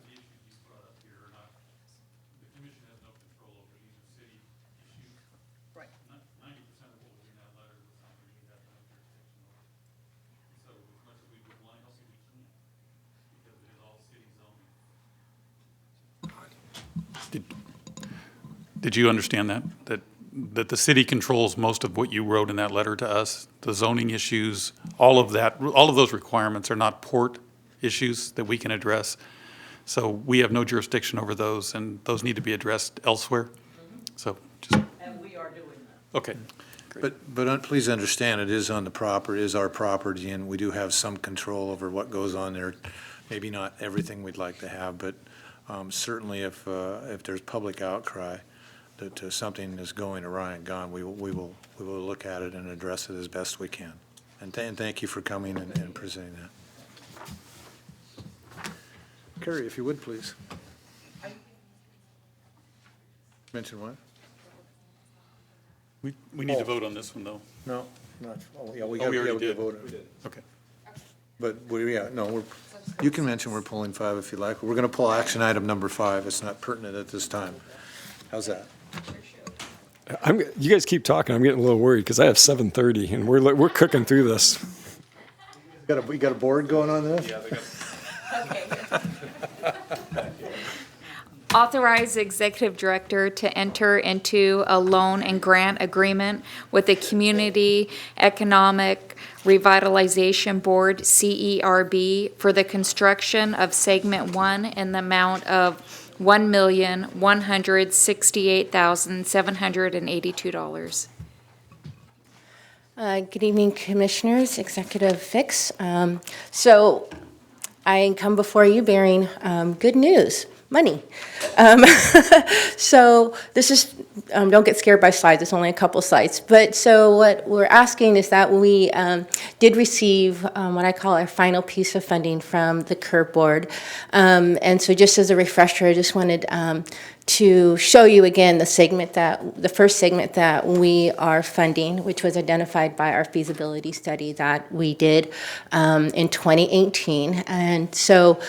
Right. 90% of what was in that letter was something we have no jurisdiction over. So as much as we would like, also we can't, because it is all city zoning. Did you understand that? That the city controls most of what you wrote in that letter to us? The zoning issues, all of that, all of those requirements are not port issues that we can address. So we have no jurisdiction over those, and those need to be addressed elsewhere. So just. And we are doing that. Okay. But please understand, it is on the property, it is our property, and we do have some control over what goes on there. Maybe not everything we'd like to have, but certainly if there's public outcry that something is going awry and gone, we will look at it and address it as best we can. And thank you for coming and presenting that. Carrie, if you would, please. Mention what? We need to vote on this one, though. No, not, we already did. vote. We did. Okay. But, you can mention we're pulling 5 if you like. We're going to pull action item number 5. It's not pertinent at this time. How's that? You guys keep talking. I'm getting a little worried because I have 7:30 and we're cooking through this. We got a board going on this? Yeah, they got Authorize executive director to enter into a loan and grant agreement with the Community Economic Revitalization Board, CERB, for the construction of Segment 1 in the amount of $1,168,782. Good evening, Commissioners, Executive Fix. So I come before you bearing good news, money. So this is, don't get scared by slides, it's only a couple slides. But so what we're asking is that we did receive what I call our final piece of funding from the CURB board. And so just as a refresher, I just wanted to show you again the first segment that we are funding, which was identified by our feasibility study that we did in 2018. And so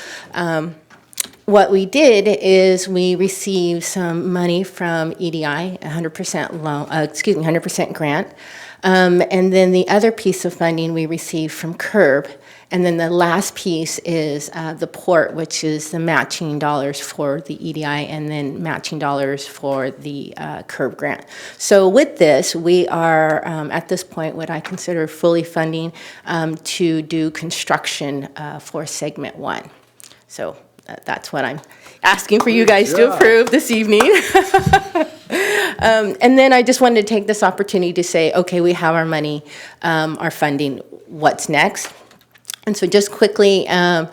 what we did is we received some money from EDI, 100% loan, 100% grant. And then the other piece of funding we received from CURB. And then the last piece is the port, which is the matching dollars for the EDI and then matching dollars for the CURB grant. So with this, we are at this point what I consider fully funding to do construction for Segment 1. So that's what I'm asking for you guys to approve this evening. And then I just wanted to take this opportunity to say, okay, we have our money, our funding, what's next? And so just quickly, we have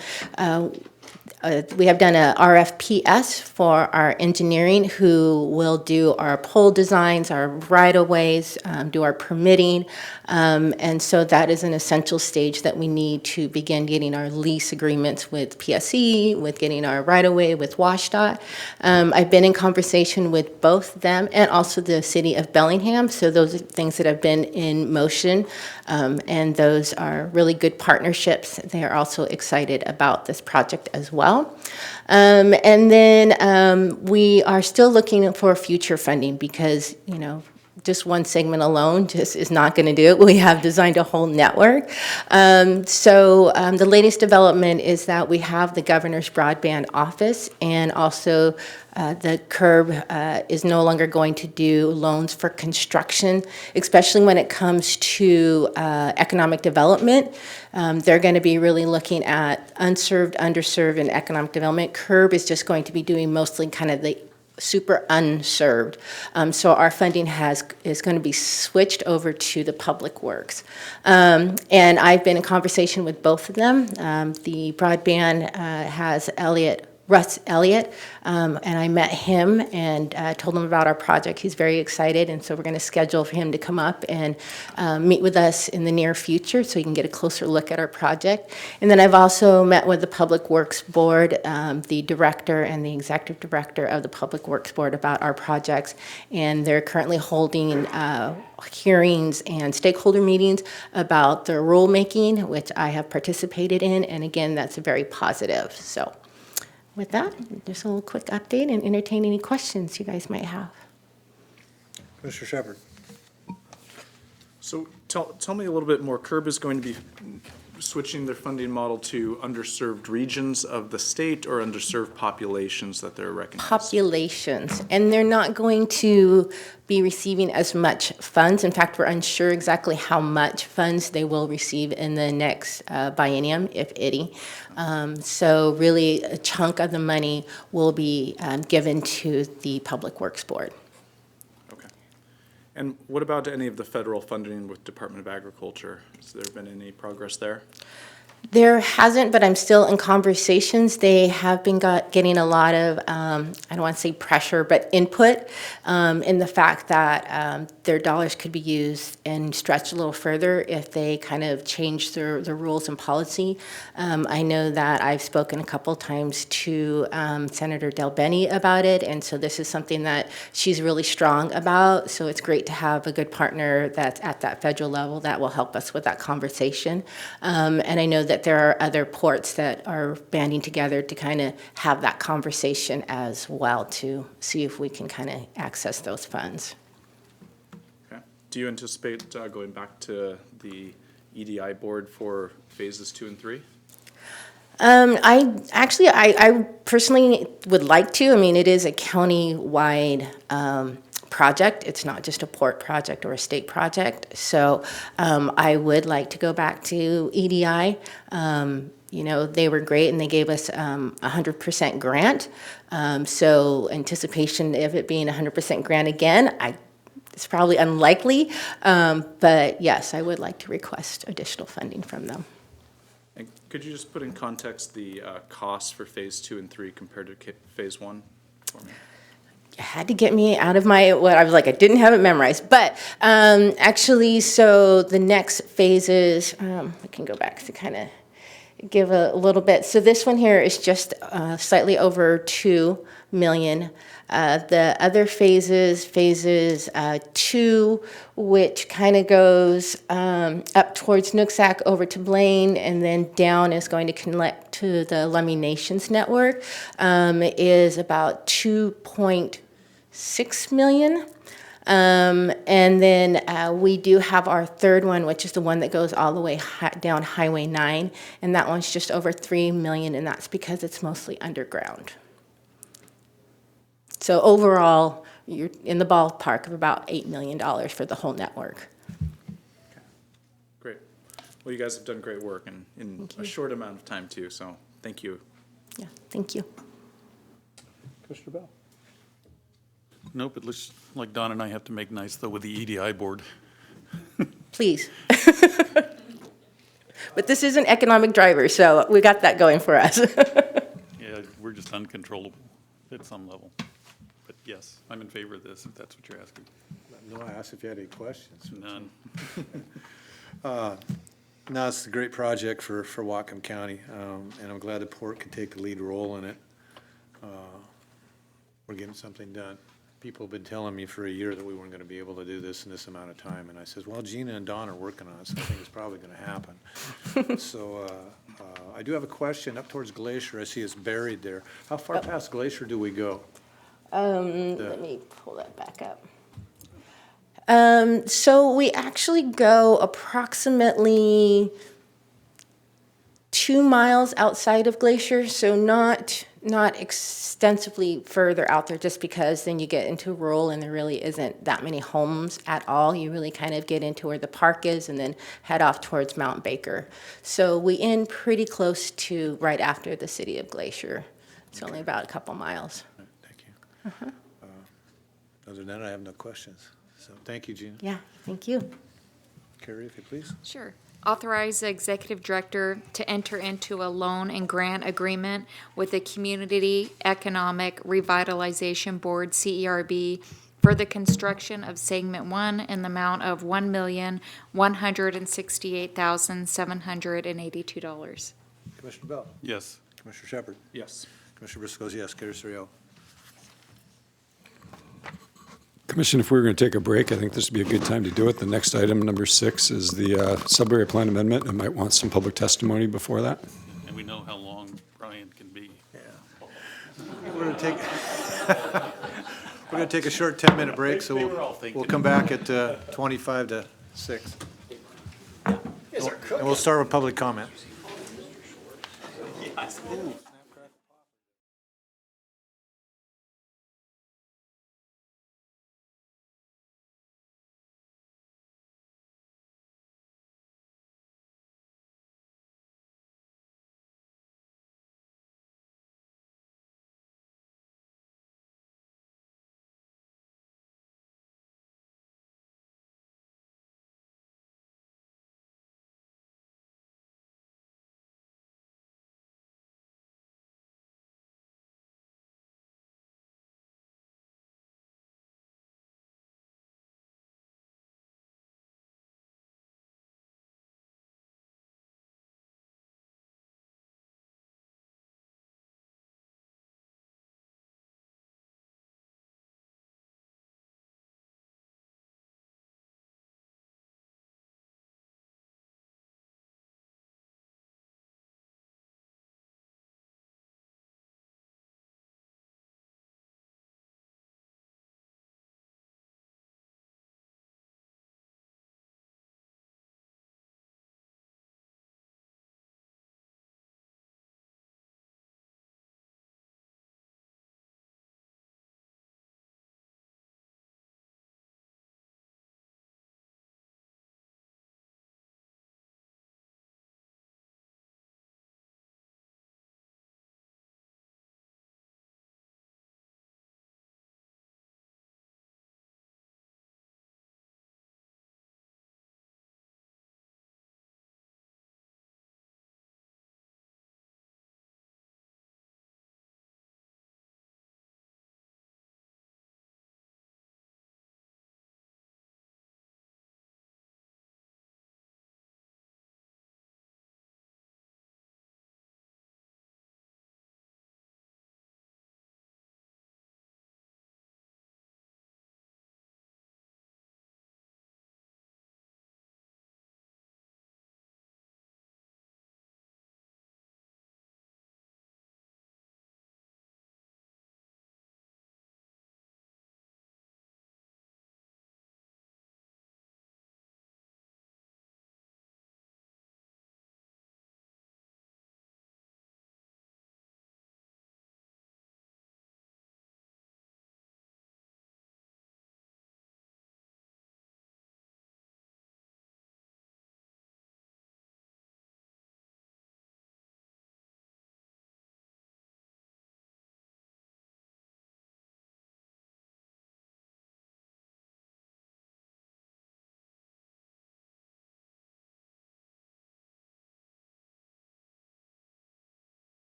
done a RFPS for our engineering who will do our pole designs, our right-of-ways, do our permitting. And so that is an essential stage that we need to begin getting our lease agreements with PSE, with getting our right-of-way with WashDOT. I've been in conversation with both them and also the city of Bellingham. So those are things that have been in motion. And those are really good partnerships. They are also excited about this project as well. And then we are still looking for future funding because, just one segment alone just is not going to do it. We have designed a whole network. So the latest development is that we have the governor's broadband office, and also the CURB is no longer going to do loans for construction, especially when it comes to economic development. They're going to be really looking at unserved, underserved, and economic development. CURB is just going to be doing mostly kind of the super unserved. So our funding is going to be switched over to the Public Works. And I've been in conversation with both of them. The broadband has Russ Elliott, and I met him and told him about our project. He's very excited, and so we're going to schedule for him to come up and meet with us in the near future so he can get a closer look at our project. And then I've also met with the Public Works Board, the director and the executive director of the Public Works Board about our projects, and they're currently holding hearings and stakeholder meetings about the rulemaking, which I have participated in, and again, that's very positive. So with that, just a little quick update and entertain any questions you guys might have. Mr. Shepherd. So tell me a little bit more. CURB is going to be switching their funding model to underserved regions of the state or underserved populations that they're recognizing? Populations, and they're not going to be receiving as much funds. In fact, we're unsure exactly how much funds they will receive in the next biennium, if any. So really, a chunk of the money will be given to the Public Works Board. Okay. And what about any of the federal funding with Department of Agriculture? Has there been any progress there? There hasn't, but I'm still in conversations. They have been getting a lot of, I don't want to say pressure, but input in the fact that their dollars could be used and stretched a little further if they kind of change the rules and policy. I know that I've spoken a couple times to Senator Del Bene about it, and so this is something that she's really strong about. So it's great to have a good partner that's at that federal level that will help us with that conversation. And I know that there are other ports that are banding together to kind of have that conversation as well to see if we can kind of access those funds. Okay. Do you anticipate going back to the EDI board for phases 2 and 3? I personally would like to. I mean, it is a county-wide project. It's not just a port project or a state project. So I would like to go back to EDI. You know, they were great and they gave us 100% grant. So anticipation of it being 100% grant again, it's probably unlikely. But yes, I would like to request additional funding from them. And could you just put in context the costs for phase 2 and 3 compared to phase 1 for me? You had to get me out of I was like, I didn't have it memorized. But actually, so the next phases, I can go back to kind of give a little bit. So this one here is just slightly over $2 million. The other phases 2, which kind of goes up towards Nooksack over to Blaine, and then down is going to connect to the Lummi Nations Network, is about $2.6 million. And then we do have our third one, which is the one that goes all the way down Highway 9, and that one's just over $3 million, and that's because it's mostly underground. So overall, you're in the ballpark of about $8 million for the whole network. Great. Well, you guys have done great work in a short amount of time too, so thank you. Yeah, thank you. Commissioner Bell. Nope, it looks like Don and I have to make nice, though, with the EDI board. Please. But this is an economic driver, so we got that going for us. Yeah, we're just uncontrollable at some level. But yes, I'm in favor of this, if that's what you're asking. No, I asked if you had any questions. None. No, it's a great project for Whatcom County, and I'm glad the port can take the lead role in it. We're getting something done. People have been telling me for a year that we weren't going to be able to do this in this amount of time, and I says, well, Gina and Don are working on it, so I think it's probably going to happen. So I do have a question up towards Glacier. I see it's buried there. How far past Glacier do we go? Let me pull that back up. So we actually go approximately 2 miles outside of Glacier, so not extensively further out there, just because then you get into rural and there really isn't that many homes at all. You really kind of get into where the park is and then head off towards Mount Baker. So we end pretty close to right after the city of Glacier. It's only about a couple miles. Thank you. Other than that, I have no questions. So thank you, Gina. Yeah, thank you. Carrie, if you please. Sure. Authorize the executive director to enter into a loan and grant agreement with the Community Economic Revitalization Board, CERB, for the construction of Segment 1 in the amount of $1,168,782. Commissioner Bell. Yes. Commissioner Shepard. Yes. Commissioner Briscoe, yes. Carrie Suriel. Commission, if we were going to take a break, I think this would be a good time to do it. The next item, number 6, is the sub-area plan amendment. I might want some public testimony before that. And we know how long Brian can be. We're going to take, we're going to take a short 10-minute break, so we'll come back at 25 to 6. And we'll start with public comment.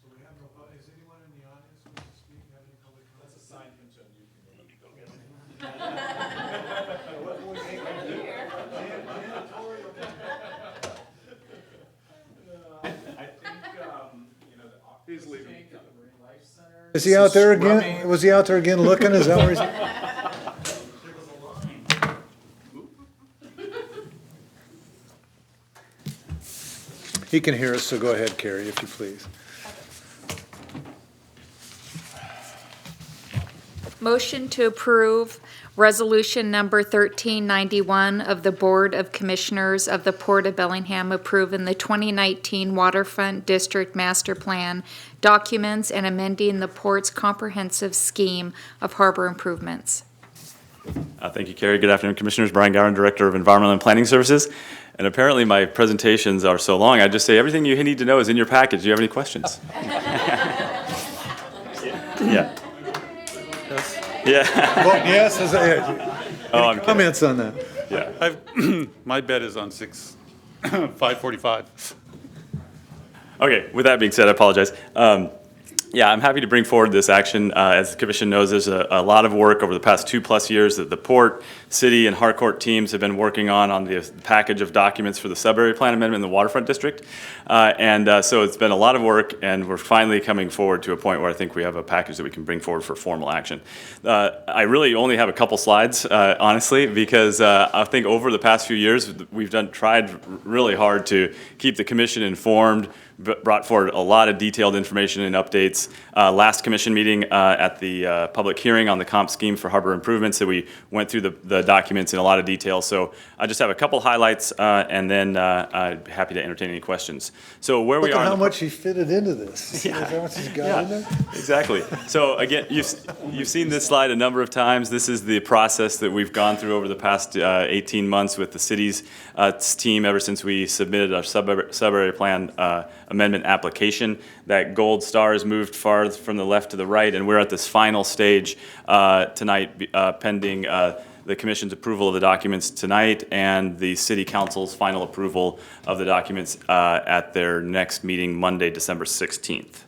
Is anyone in the audience who wants to speak, have any public comments? Let's assign him to a new committee. Go get He's leaving. Is he out there again? Was he out there again looking? Is that where he's? He can hear us, so go ahead, Carrie, if you please. Motion to approve Resolution Number 1391 of the Board of Commissioners of the Port of Bellingham approving the 2019 Waterfront District Master Plan documents and amending the port's comprehensive scheme of harbor improvements. Thank you, Carrie. Good afternoon, Commissioners. Brian Gowan, Director of Environmental and Planning Services. And apparently my presentations are so long, I just say everything you need to know is in your package. Do you have any questions? Yeah. Yeah. Well, yes, I'm comments on that? Yeah. My bet is on 5:45. Okay, with that being said, I apologize. Yeah, I'm happy to bring forward this action. As the Commission knows, there's a lot of work over the past 2+ years that the Port, City, and Harcourt teams have been working on the package of documents for the sub-area plan amendment in the Waterfront District. So it's been a lot of work, and we're finally coming forward to a point where I think we have a package that we can bring forward for formal action. I really only have a couple slides, honestly, because I think over the past few years, we've tried really hard to keep the Commission informed, brought forward a lot of detailed information and updates. Last Commission meeting at the public hearing on the comp scheme for harbor improvements, that we went through the documents in a lot of detail. So I just have a couple highlights, and then I'd be happy to entertain any questions. So where we Look are. at how much he fitted into this. Yeah. Is that what he's got in there? Exactly. So again, you've seen this slide a number of times. This is the process that we've gone through over the past 18 months with the city's team ever since we submitted our sub-area plan amendment application. That gold star has moved far from the left to the right, and we're at this final stage tonight, pending the Commission's approval of the documents tonight and the City Council's final approval of the documents at their next meeting, Monday, December 16th.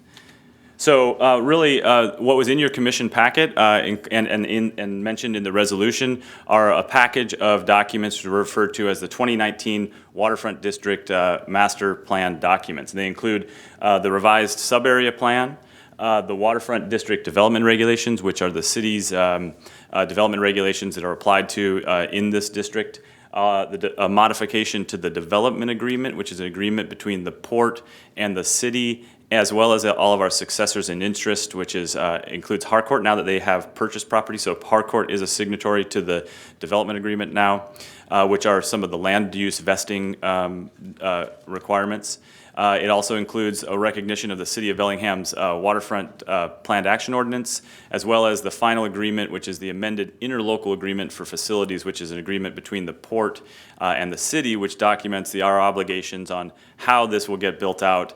So really, what was in your Commission packet and mentioned in the resolution are a package of documents referred to as the 2019 Waterfront District Master Plan documents. And they include the revised sub-area plan, the Waterfront District Development Regulations, which are the city's development regulations that are applied to in this district, a modification to the development agreement, which is an agreement between the port and the city, as well as all of our successors in interest, which is includes Harcourt now that they have purchased property. So Harcourt is a signatory to the development agreement now, which are some of the land use vesting requirements. It also includes a recognition of the City of Bellingham's waterfront planned action ordinance, as well as the final agreement, which is the amended interlocal agreement for facilities, which is an agreement between the port and the city, which documents our obligations on how this will get built out,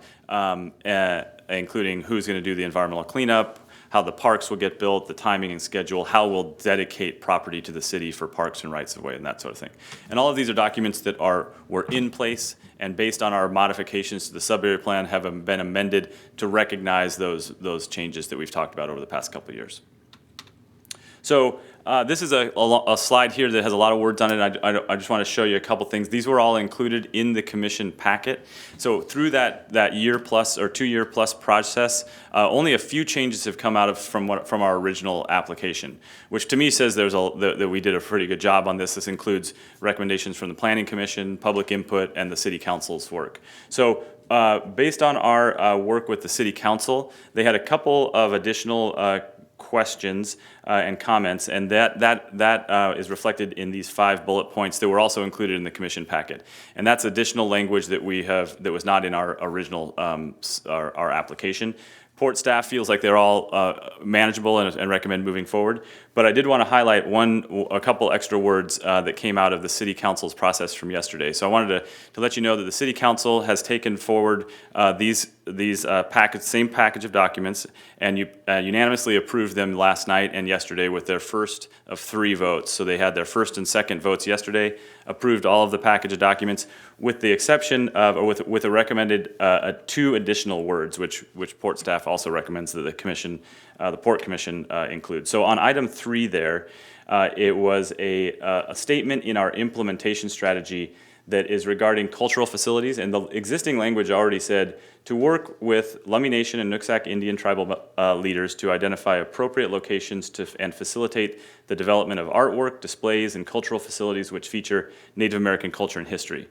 including who's going to do the environmental cleanup, how the parks will get built, the timing and schedule, how we'll dedicate property to the city for parks and rights of way and that sort of thing. And all of these are documents that were in place and based on our modifications to the sub-area plan have been amended to recognize those changes that we've talked about over the past couple of years. So this is a slide here that has a lot of words on it. I just want to show you a couple things. These were all included in the Commission packet. So through that year plus or 2 year plus process, only a few changes have come out from our original application, which to me says that we did a pretty good job on this. This includes recommendations from the Planning Commission, public input, and the City Council's work. So based on our work with the City Council, they had a couple of additional questions and comments, and that is reflected in these 5 bullet points that were also included in the Commission packet. And that's additional language that we have that was not in our original our application. Port staff feels like they're all manageable and recommend moving forward. But I did want to highlight a couple extra words that came out of the City Council's process from yesterday. So I wanted to let you know that the City Council has taken forward these same package of documents and unanimously approved them last night and yesterday with their first of 3 votes. So they had their first and second votes yesterday, approved all of the package of documents. with the exception of, or with a recommended 2 additional words, which Port staff also recommends that the commission, the Port Commission include. So on item 3 there, it was a statement in our implementation strategy that is regarding cultural facilities, and the existing language already said to work with Lummi Nation and Nooksack Indian tribal leaders to identify appropriate locations and facilitate the development of artwork, displays, and cultural facilities which feature Native American culture and history.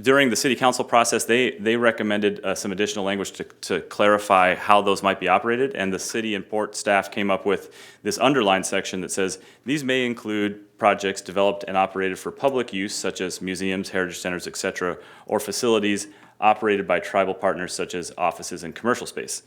During the city council process, they recommended some additional language to clarify how those might be operated, and the city and port staff came up with this underlined section that says, these may include projects developed and operated for public use, such as museums, heritage centers, etc., or facilities operated by tribal partners, such as offices and commercial space.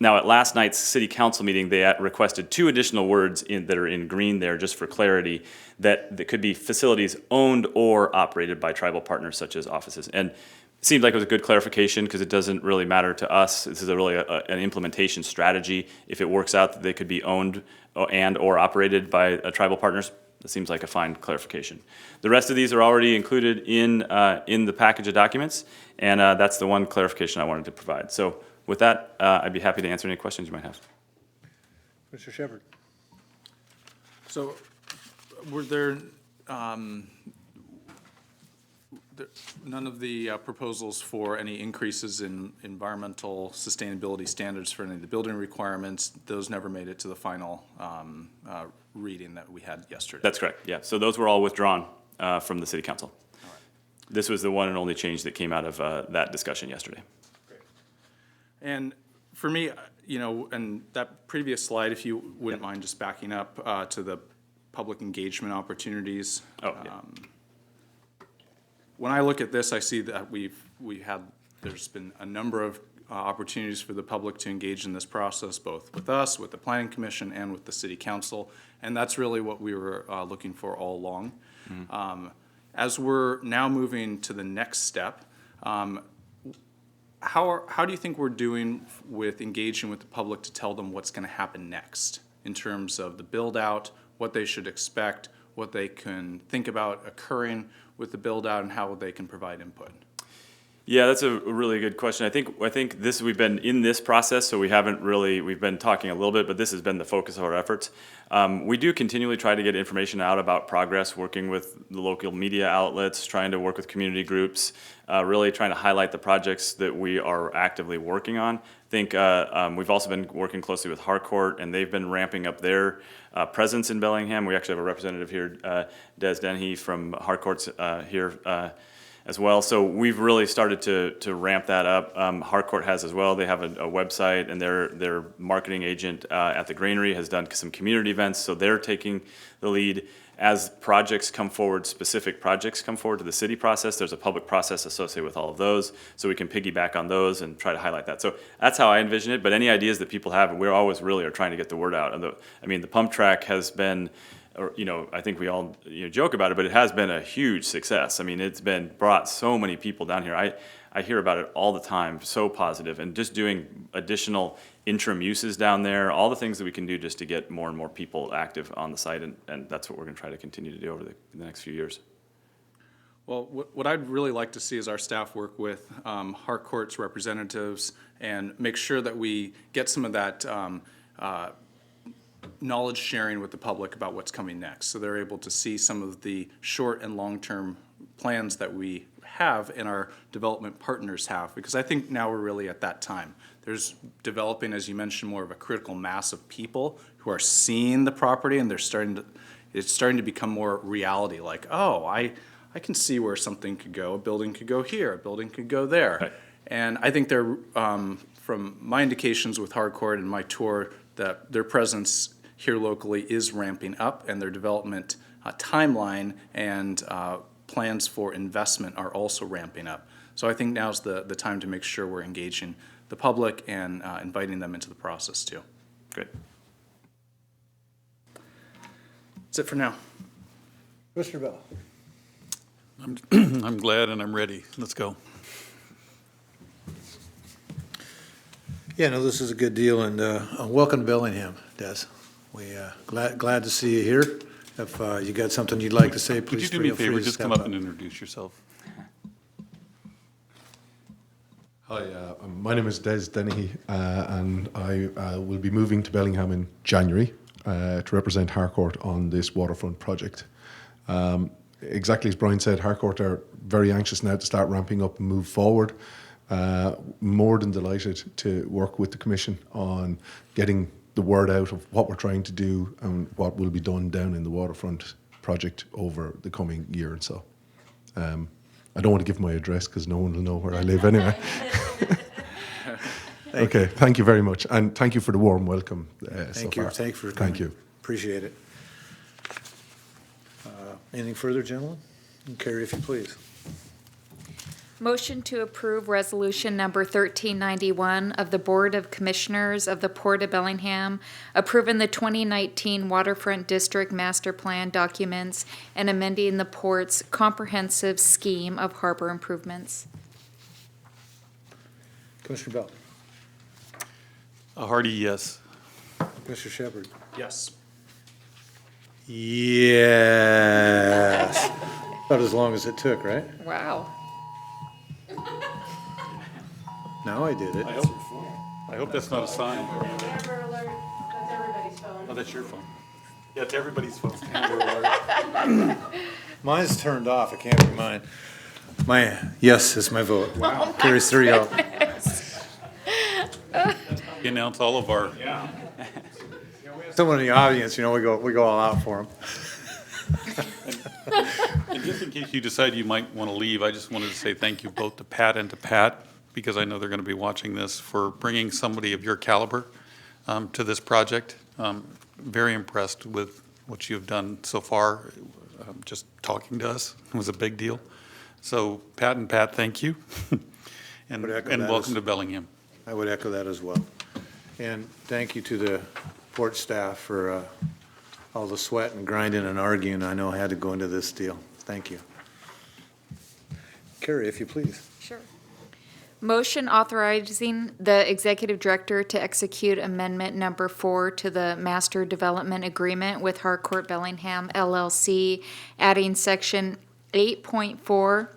Now, at last night's city council meeting, they requested 2 additional words that are in green there, just for clarity, that could be facilities owned or operated by tribal partners such as offices. And it seemed like it was a good clarification because it doesn't really matter to us. This is really an implementation strategy. If it works out that they could be owned and or operated by tribal partners, that seems like a fine clarification. The rest of these are already included in the package of documents, and that's the one clarification I wanted to provide. So with that, I'd be happy to answer any questions you might have. Mr. Shepherd. So were there, none of the proposals for any increases in environmental sustainability standards for any of the building requirements, those never made it to the final reading that we had yesterday? That's correct, yeah. So those were all withdrawn from the city council. This was the one and only change that came out of that discussion yesterday. And for me, you know, and that previous slide, if you wouldn't mind just backing up to the public engagement opportunities. Oh, yeah. When I look at this, I see that there's been a number of opportunities for the public to engage in this process, both with us, with the Planning Commission, and with the City Council. And that's really what we were looking for all along. Mm-hmm. As we're now moving to the next step, how do you think we're doing with engaging with the public to tell them what's going to happen next in terms of the build-out, what they should expect, what they can think about occurring with the build-out, and how they can provide input? Yeah, that's a really good question. I think we've been in this process, so we've been talking a little bit, but this has been the focus of our efforts. We do continually try to get information out about progress, working with the local media outlets, trying to work with community groups, really trying to highlight the projects that we are actively working on. I think we've also been working closely with Harcourt, and they've been ramping up their presence in Bellingham. We actually have a representative here, Des Dennehy from Harcourt's here as well. So we've really started to ramp that up. Harcourt has as well. They have a website, and their marketing agent at the Granary has done some community events, so they're taking the lead. As projects come forward, specific projects come forward to the city process, there's a public process associated with all of those, so we can piggyback on those and try to highlight that. So that's how I envision it, but any ideas that people have, we're always really are trying to get the word out. And the pump track has been, I think we all joke about it, but it has been a huge success. I mean, it's brought so many people down here. I hear about it all the time, so positive, and just doing additional interim uses down there, all the things that we can do just to get more and more people active on the site, and that's what we're going to try to continue to do over the next few years. Well, what I'd really like to see is our staff work with Harcourt's representatives and make sure that we get some of that knowledge sharing with the public about what's coming next, so they're able to see some of the short and long-term plans that we have and our development partners have, because I think now we're really at that time. There's developing, as you mentioned, more of a critical mass of people who are seeing the property, and it's starting to become more reality, like, oh, I can see where something could go. A building could go here, a building could go there. Right. And I think they're, from my indications with Harcourt and my tour, that their presence here locally is ramping up, and their development timeline and plans for investment are also ramping up. So I think now's the time to make sure we're engaging the public and inviting them into the process too. Great. That's it for now. Mr. Bell. I'm glad and I'm ready. Let's go. Yeah, no, this is a good deal, and welcome to Bellingham, Des. We glad to see you here. If you got something you'd like to say, please Would you do me a favor, free to just step come up and introduce yourself? Hi, my name is Des Dennehy, and I will be moving to Bellingham in January to represent Harcourt on this waterfront project. Exactly as Brian said, Harcourt are very anxious now to start ramping up and move forward. More than delighted to work with the Commission on getting the word out of what we're trying to do and what will be done down in the waterfront project over the coming year and so. I don't want to give my address because no one will know where I live anyway. Okay, thank you very much, and thank you for the warm welcome. Thank you. Thank you for coming. Thank you. Appreciate it. Anything further, gentlemen? Carrie, if you please. Motion to approve resolution number 1391 of the Board of Commissioners of the Port of Bellingham, approving the 2019 Waterfront District Master Plan documents and amending the port's comprehensive scheme of harbor improvements. Commissioner Bell. A hearty yes. Commissioner Shepherd. Yes. Yes. About as long as it took, right? Wow. Now I did it. I hope that's not a sign. Oh, that's your phone. Yeah, it's everybody's phone. Mine's turned off. It can't be mine. My yes is my vote. Wow. Carries 3-0. We announce all of our. Someone in the audience, we go all out for them. And just in case you decide you might want to leave, I just wanted to say thank you both to Pat and to Pat, because I know they're going to be watching this, for bringing somebody of your caliber to this project. Very impressed with what you've done so far. Just talking to us was a big deal. So Pat and Pat, thank you. and welcome to Bellingham. I would echo that as well. And thank you to the port staff for all the sweat and grinding and arguing I know had to go into this deal. Thank you. Carrie, if you please. Sure. Motion authorizing the executive director to execute amendment number 4 to the master development agreement with Harcourt Bellingham LLC, adding section 8.4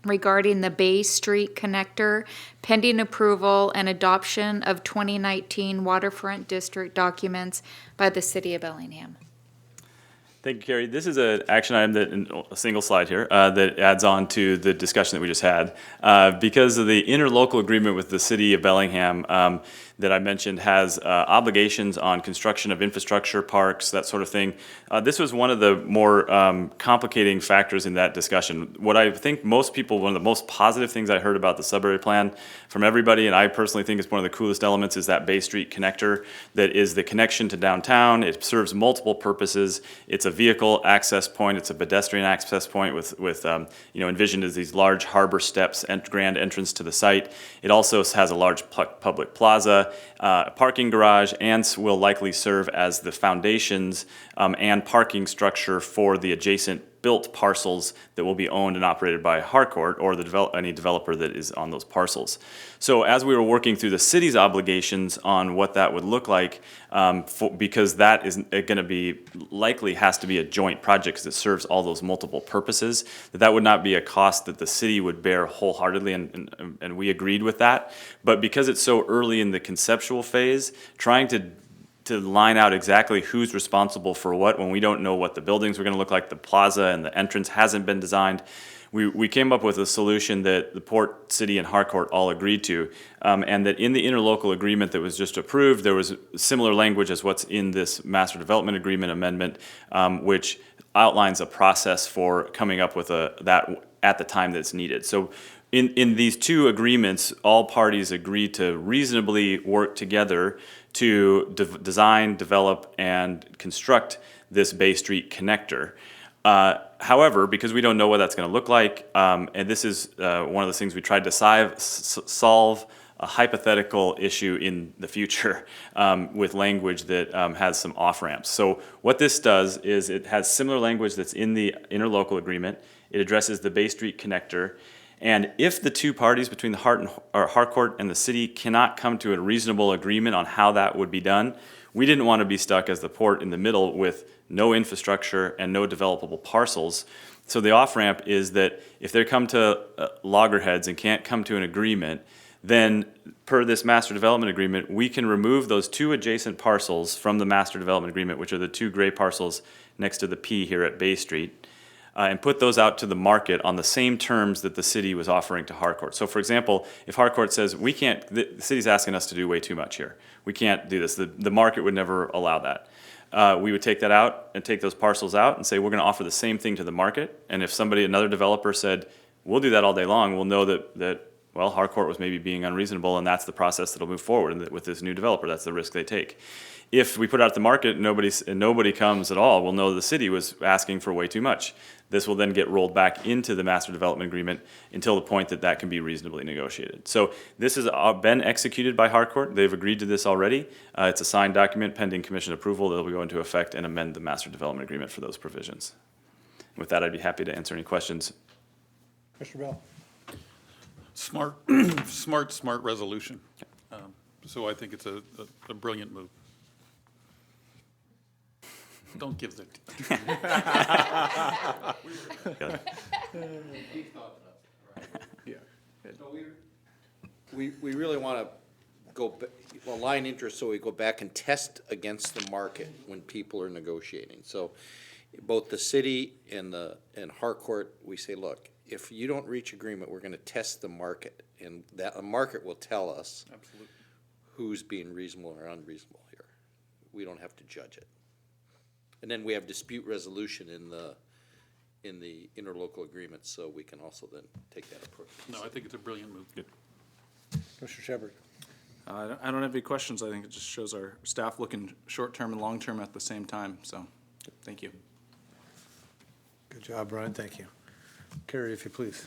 regarding the Bay Street connector, pending approval and adoption of 2019 waterfront district documents by the city of Bellingham. Thank you, Carrie. This is an action item that, in a single slide here, that adds on to the discussion that we just had. Because of the interlocal agreement with the city of Bellingham that I mentioned has obligations on construction of infrastructure, parks, that sort of thing. This was one of the more complicating factors in that discussion. What I think most people, one of the most positive things I heard about the Sudbury plan from everybody, and I personally think it's one of the coolest elements, is that Bay Street connector that is the connection to downtown. It serves multiple purposes. It's a vehicle access point. It's a pedestrian access point with envisioned as these large harbor steps and grand entrance to the site. It also has a large public plaza, parking garage, and will likely serve as the foundations and parking structure for the adjacent built parcels that will be owned and operated by Harcourt or any developer that is on those parcels. So as we were working through the city's obligations on what that would look like, because that is going to be likely has to be a joint project because it serves all those multiple purposes, that would not be a cost that the city would bear wholeheartedly, and we agreed with that. But because it's so early in the conceptual phase, trying to line out exactly who's responsible for what when we don't know what the buildings are going to look like, the plaza and the entrance hasn't been designed. We came up with a solution that the Port, City, and Harcourt all agreed to, and that in the interlocal agreement that was just approved, there was similar language as what's in this Master Development Agreement amendment, which outlines a process for coming up with that at the time that's needed. So in these two agreements, all parties agreed to reasonably work together to design, develop, and construct this Bay Street connector. However, because we don't know what that's going to look like, and this is one of the things we tried to solve a hypothetical issue in the future with language that has some off-ramps. So what this does is it has similar language that's in the interlocal agreement. It addresses the Bay Street connector. And if the two parties between the Harcourt and the city cannot come to a reasonable agreement on how that would be done, we didn't want to be stuck as the port in the middle with no infrastructure and no developable parcels. So the off-ramp is that if they come to loggerheads and can't come to an agreement, then per this master development agreement, we can remove those two adjacent parcels from the master development agreement, which are the two gray parcels next to the P here at Bay Street, and put those out to the market on the same terms that the city was offering to Harcourt. So for example, if Harcourt says, we can't, the city's asking us to do way too much here. We can't do this. The market would never allow that. We would take that out and take those parcels out and say, we're gonna offer the same thing to the market. And if another developer said, we'll do that all day long, we'll know that well, Harcourt was maybe being unreasonable, and that's the process that'll move forward with this new developer. That's the risk they take. If we put it out to the market and nobody comes at all, we'll know the city was asking for way too much. This will then get rolled back into the master development agreement until the point that that can be reasonably negotiated. So this has been executed by Harcourt. They've agreed to this already. It's a signed document pending commission approval that will go into effect and amend the master development agreement for those provisions. With that, I'd be happy to answer any questions. Mr. Bell? Smart resolution. So I think it's a brilliant move. Don't give the. We really want to align interest so we go back and test against the market when people are negotiating. So both the city and Harcourt, we say, look, if you don't reach agreement, we're going to test the market, and that the market will tell us who's being reasonable or unreasonable here. We don't have to judge it. And then we have dispute resolution in the interlocal agreements, so we can also then take that approach. No, I think it's a brilliant move. Good. Mr. Shepherd? I don't have any questions. I think it just shows our staff looking short-term and long-term at the same time, so thank you. Good job, Brian, thank you. Carrie, if you please.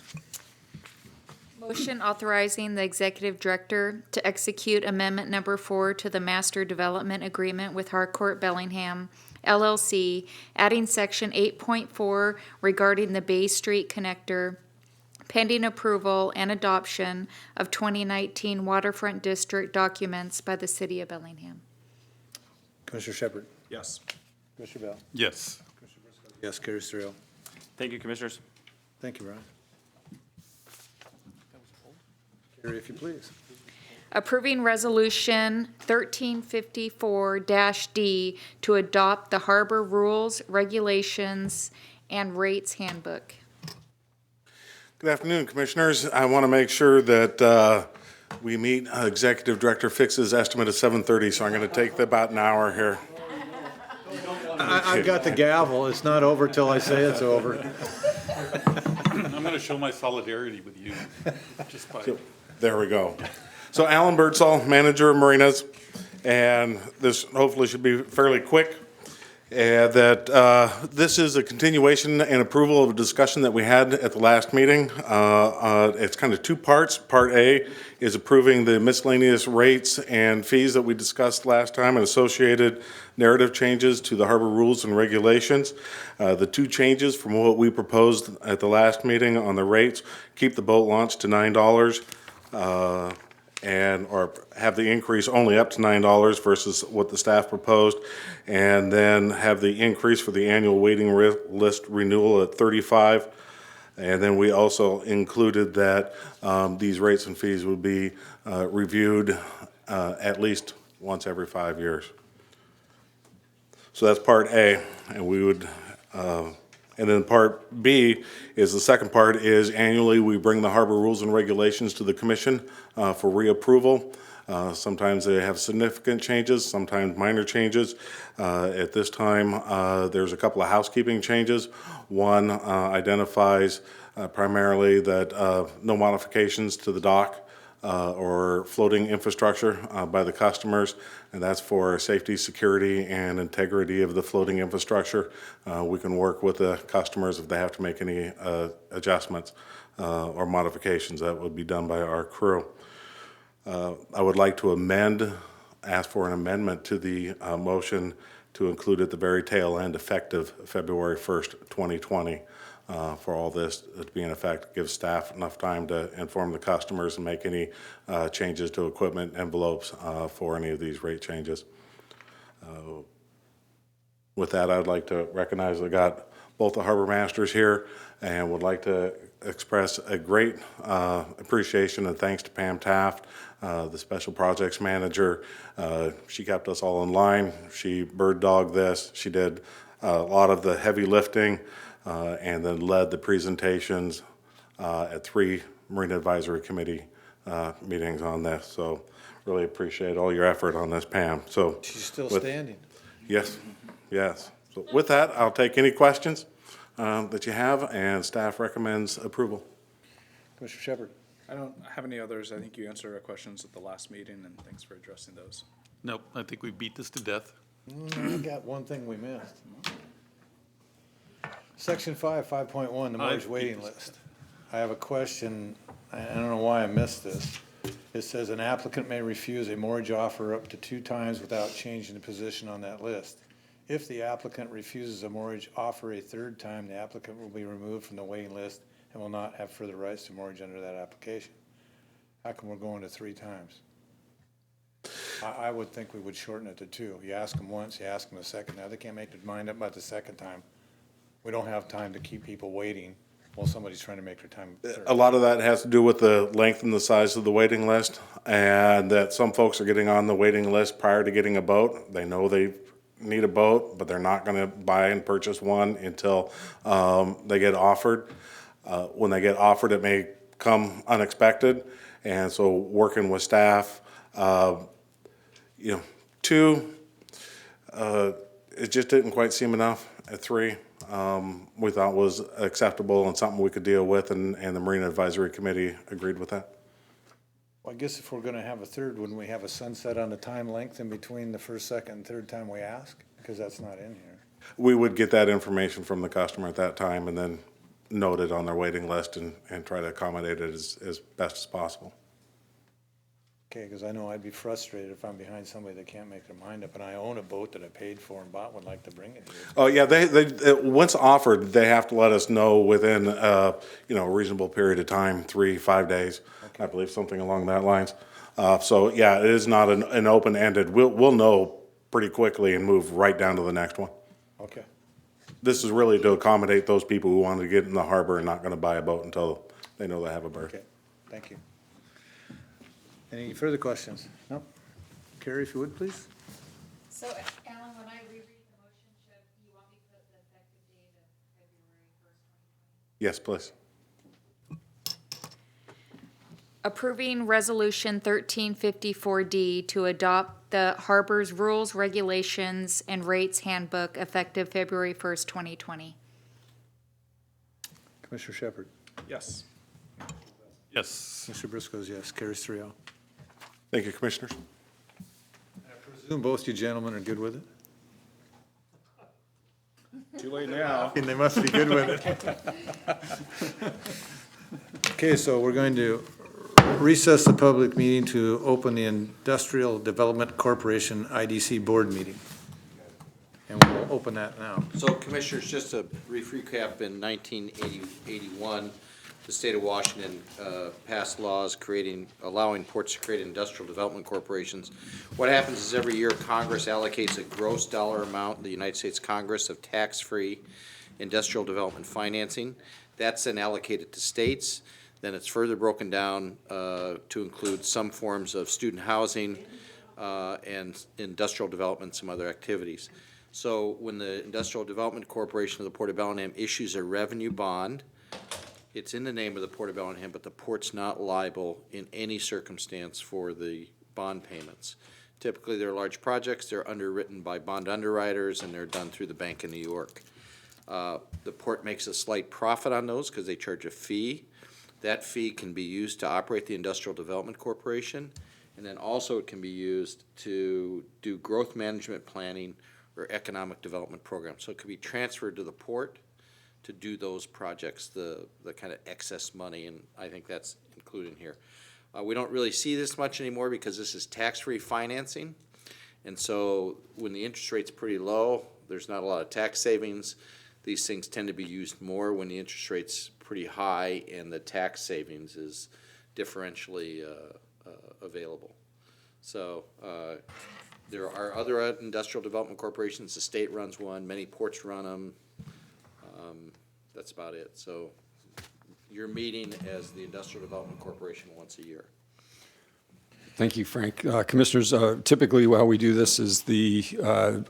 Motion authorizing the executive director to execute amendment number 4 to the master development agreement with Harcourt Bellingham LLC, adding section 8.4 regarding the Bay Street connector, pending approval and adoption of 2019 waterfront district documents by the city of Bellingham. Commissioner Shepherd? Yes. Commissioner Bell? Yes. Yes, carries 3-0. Thank you, commissioners. Thank you, Brian. Carrie, if you please. Approving Resolution 1354-D to adopt the Harbor Rules, Regulations, and Rates Handbook. Good afternoon, Commissioners. I want to make sure that we meet Executive Director Fix's estimate of 7:30, so I'm going to take about an hour here. I've got the gavel. It's not over till I say it's over. I'm going to show my solidarity with you. Just by. There we go. So Alan Birdsall, manager of marinas, and this hopefully should be fairly quick. This is a continuation and approval of a discussion that we had at the last meeting. It's kind of two parts. Part A is approving the miscellaneous rates and fees that we discussed last time and associated narrative changes to the harbor rules and regulations. The two changes from what we proposed at the last meeting on the rates, keep the boat launch to $9, or have the increase only up to $9 versus what the staff proposed, and then have the increase for the annual waiting list renewal at $35. And then we also included that these rates and fees would be reviewed at least once every 5 years. So that's part A, and we would, and then part B is the second part is annually we bring the harbor rules and regulations to the commission for reapproval. Sometimes they have significant changes, sometimes minor changes. At this time, there's a couple of housekeeping changes. One identifies primarily that no modifications to the dock or floating infrastructure by the customers, and that's for safety, security, and integrity of the floating infrastructure. We can work with the customers if they have to make any adjustments or modifications. That would be done by our crew. I would like to ask for an amendment to the motion to include at the very tail end effective February 1st, 2020. For all this to be in effect, give staff enough time to inform the customers and make any changes to equipment envelopes for any of these rate changes. With that, I'd like to recognize I got both the harbor masters here, and would like to express a great appreciation and thanks to Pam Taft, the special projects manager. She kept us all in line. She bird dogged this. She did a lot of the heavy lifting, and then led the presentations at 3 Marine Advisory Committee meetings on this. So really appreciate all your effort on this, Pam. So She's still with- standing. Yes, yes. So with that, I'll take any questions that you have, and staff recommends approval. Commissioner Shepard? I don't have any others. I think you answered our questions at the last meeting, and thanks for addressing those. Nope, I think we beat this to death. I got one thing we missed. Section 5.1, the mortgage waiting list. I have a question. I don't know why I missed this. It says an applicant may refuse a mortgage offer up to 2 times without changing the position on that list. If the applicant refuses a mortgage offer a 3rd time, the applicant will be removed from the waiting list and will not have further rights to mortgage under that application. How come we're going to 3 times? I would think we would shorten it to 2. You ask them once, you ask them a second. Now, they can't make their mind up about the 2nd time. We don't have time to keep people waiting while somebody's trying to make their time. A lot of that has to do with the length and the size of the waiting list, and that some folks are getting on the waiting list prior to getting a boat. They know they need a boat, but they're not gonna buy and purchase one until they get offered. When they get offered, it may come unexpected, and so working with staff, 2, it just didn't quite seem enough. At 3, we thought was acceptable and something we could deal with, and the Marine Advisory Committee agreed with that. Well, I guess if we're gonna have a 3rd, wouldn't we have a sunset on the time length in between the 1st, 2nd, and 3rd time we ask? Because that's not in here. We would get that information from the customer at that time and then note it on their waiting list and try to accommodate it as best as possible. Okay, because I know I'd be frustrated if I'm behind somebody that can't make their mind up, and I own a boat that I paid for and bought, would like to bring it here. Oh, yeah, they once offered, they have to let us know within, a reasonable period of time, 3-5 days, I believe, something along that lines. So, yeah, it is not an open-ended, we'll know pretty quickly and move right down to the next one. Okay. This is really to accommodate those people who want to get in the harbor and not gonna buy a boat until they know they have a berth. Okay, thank you. Any further questions? No? Carrie, if you would, please. So, Alan, when I reread the motion, you want me to put the effective date of February 1st, 2020? Yes, please. Approving Resolution 1354D to adopt the Harbor's Rules, Regulations, and Rates Handbook effective February 1st, 2020. Commissioner Shepard? Yes. Yes. Mr. Briscoe's yes, carries 3-0. Thank you, Commissioners. I presume both you gentlemen are good with it? Too late now. And they must be good with it. Okay, so we're going to recess the public meeting to open the Industrial Development Corporation IDC Board meeting. And we'll open that now. So Commissioners, just a brief recap, in 1981, the state of Washington passed laws allowing ports to create industrial development corporations. What happens is every year Congress allocates a gross dollar amount, the United States Congress, of tax-free industrial development financing. That's then allocated to states. Then it's further broken down to include some forms of student housing and industrial development, some other activities. So when the Industrial Development Corporation of the Port of Bellingham issues a revenue bond, it's in the name of the Port of Bellingham, but the port's not liable in any circumstance for the bond payments. Typically, they're large projects, they're underwritten by bond underwriters, and they're done through the Bank of New York. The port makes a slight profit on those because they charge a fee. That fee can be used to operate the Industrial Development Corporation, and then also it can be used to do growth management planning or economic development programs. So it could be transferred to the port to do those projects, the kind of excess money, and I think that's included here. We don't really see this much anymore because this is tax-free financing, and so when the interest rate's pretty low, there's not a lot of tax savings. These things tend to be used more when the interest rate's pretty high and the tax savings is differentially available. So there are other industrial development corporations. The state runs one. Many ports run them. That's about it. So you're meeting as the Industrial Development Corporation once a year. Thank you, Frank. Commissioners, typically how we do this is the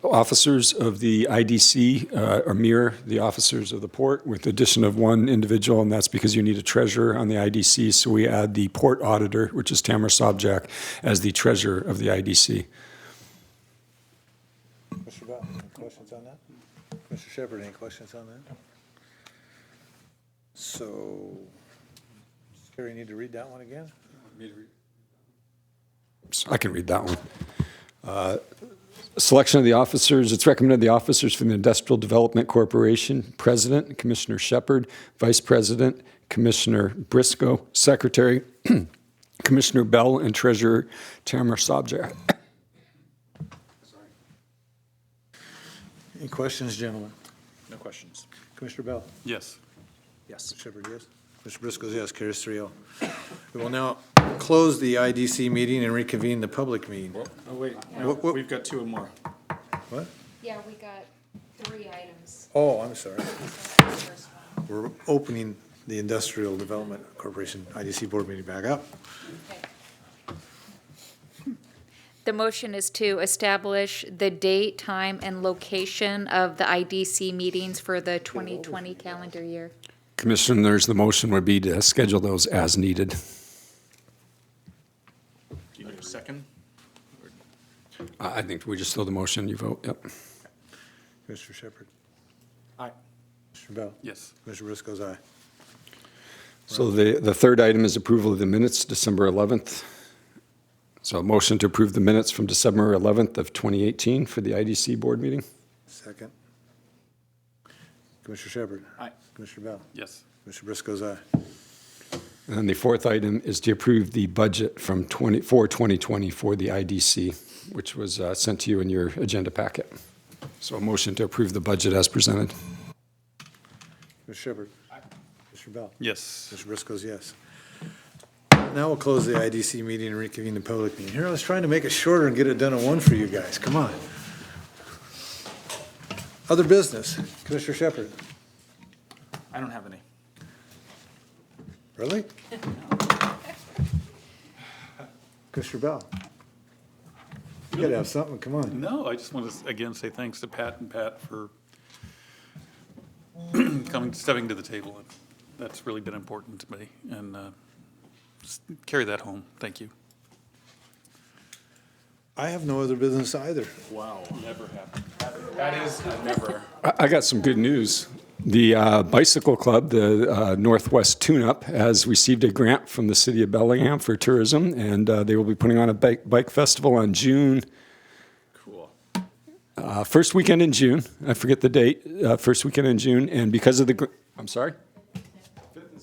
officers of the IDC mirror the officers of the port with the addition of one individual, and that's because you need a treasurer on the IDC. So we add the port auditor, which is Tamara Sobczak, as the treasurer of the IDC. Mr. Bell, any questions on that? Mr. Shepherd, any questions on that? So, Terry, you need to read that one again? So I can read that one. Selection of the officers. It's recommended the officers from the Industrial Development Corporation, President, Commissioner Shepherd, Vice President, Commissioner Briscoe, Secretary, Commissioner Bell, and Treasurer Tamara Sobczak. Any questions, gentlemen? No questions. Commissioner Bell? Yes. Yes. Shepherd, yes. Mr. Briscoe, yes. Carries 3-0. We will now close the IDC meeting and reconvene the public meeting. Oh, wait, What- we've got two more. What? Yeah, we got 3 items. Oh, I'm sorry. We're opening the Industrial Development Corporation IDC Board meeting back up. The motion is to establish the date, time, and location of the IDC meetings for the 2020 calendar year. Commissioners, the motion would be to schedule those as needed. Do you need a second? I think we just throw the motion, you vote, yep. Mr. Shepherd? Aye. Mr. Bell? Yes. Mr. Briscoe's aye. So the third item is approval of the minutes, December 11th. So a motion to approve the minutes from December 11th of 2018 for the IDC board meeting. Second. Commissioner Shepherd? Aye. Commissioner Bell? Yes. Mr. Briscoe's aye. And then the fourth item is to approve the budget from 2020 for the IDC, which was sent to you in your agenda packet. So a motion to approve the budget as presented. Mr. Shepherd? Aye. Mr. Bell? Yes. Mr. Briscoe's yes. Now we'll close the IDC meeting and reconvene the public meeting. Here, I was trying to make it shorter and get it done in one for you guys. Come on. Other business. Commissioner Shepherd? I don't have any. Really? Commissioner Bell? You gotta have something, come on. No, I just want to, again, say thanks to Pat and Pat for stepping to the table. That's really been important to me, and just carry that home. Thank you. I have no other business either. Wow. Never happened. That is never. I got some good news. The Bicycle Club, the Northwest Tune-Up, has received a grant from the city of Bellingham for tourism, and they will be putting on a bike festival on June. Cool. First weekend in June. I forget the date. First weekend in June, and because of the, I'm sorry?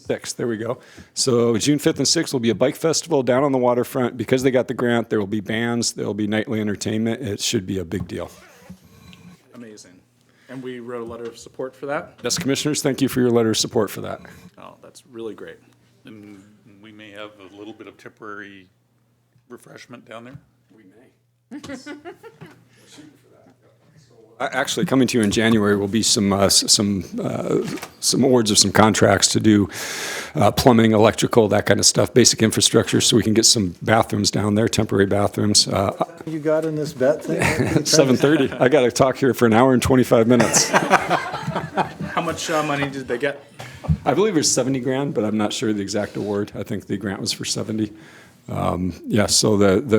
6th, there we go. So June 5th and 6th will be a bike festival down on the waterfront. Because they got the grant, there will be bands, there will be nightly entertainment. It should be a big deal. Amazing. And we wrote a letter of support for that? Yes, commissioners, thank you for your letter of support for that. Oh, that's really great. And we may have a little bit of temporary refreshment down there. We may. Actually, coming to you in January will be some awards of some contracts to do plumbing, electrical, that kind of stuff, basic infrastructure, so we can get some bathrooms down there, temporary bathrooms. You got in this bet thing? 7:30. I got to talk here for an hour and 25 minutes. How much money did they get? I believe it was 70 grand, but I'm not sure the exact award. I think the grant was for 70. So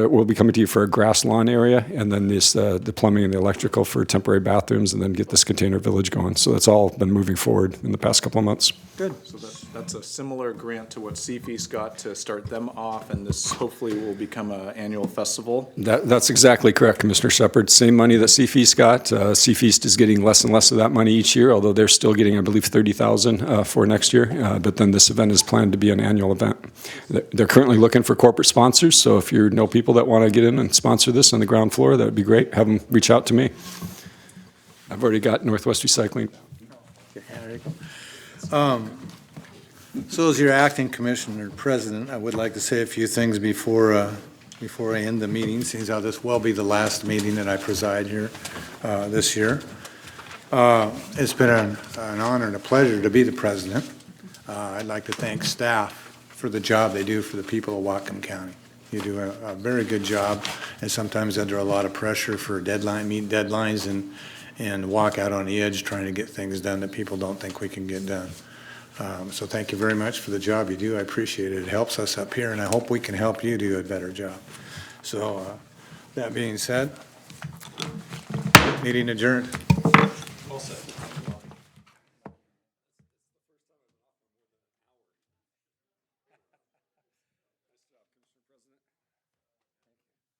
we'll be coming to you for a grass lawn area, and then the plumbing and the electrical for temporary bathrooms, and then get this container village going. So that's all been moving forward in the past couple of months. Good. So that's a similar grant to what CFEAS got to start them off, and this hopefully will become an annual festival. That's exactly correct, Commissioner Shepherd. Same money that Seafeast got. Seafeast is getting less and less of that money each year, although they're still getting, I believe, $30,000 for next year. But then this event is planned to be an annual event. They're currently looking for corporate sponsors, so if you know people that want to get in and sponsor this on the ground floor, that would be great. Have them reach out to me. I've already got Northwest Recycling. So as your acting commissioner president, I would like to say a few things before I end the meeting, since how this will be the last meeting that I preside here this year. It's been an honor and a pleasure to be the president. I'd like to thank staff for the job they do for the people of Whatcom County. You do a very good job, and sometimes under a lot of pressure for meet deadlines and walk out on the edge trying to get things done that people don't think we can get done. So thank you very much for the job you do. I appreciate it. It helps us up here, and I hope we can help you do a better job. So that being said, meeting adjourned. All set.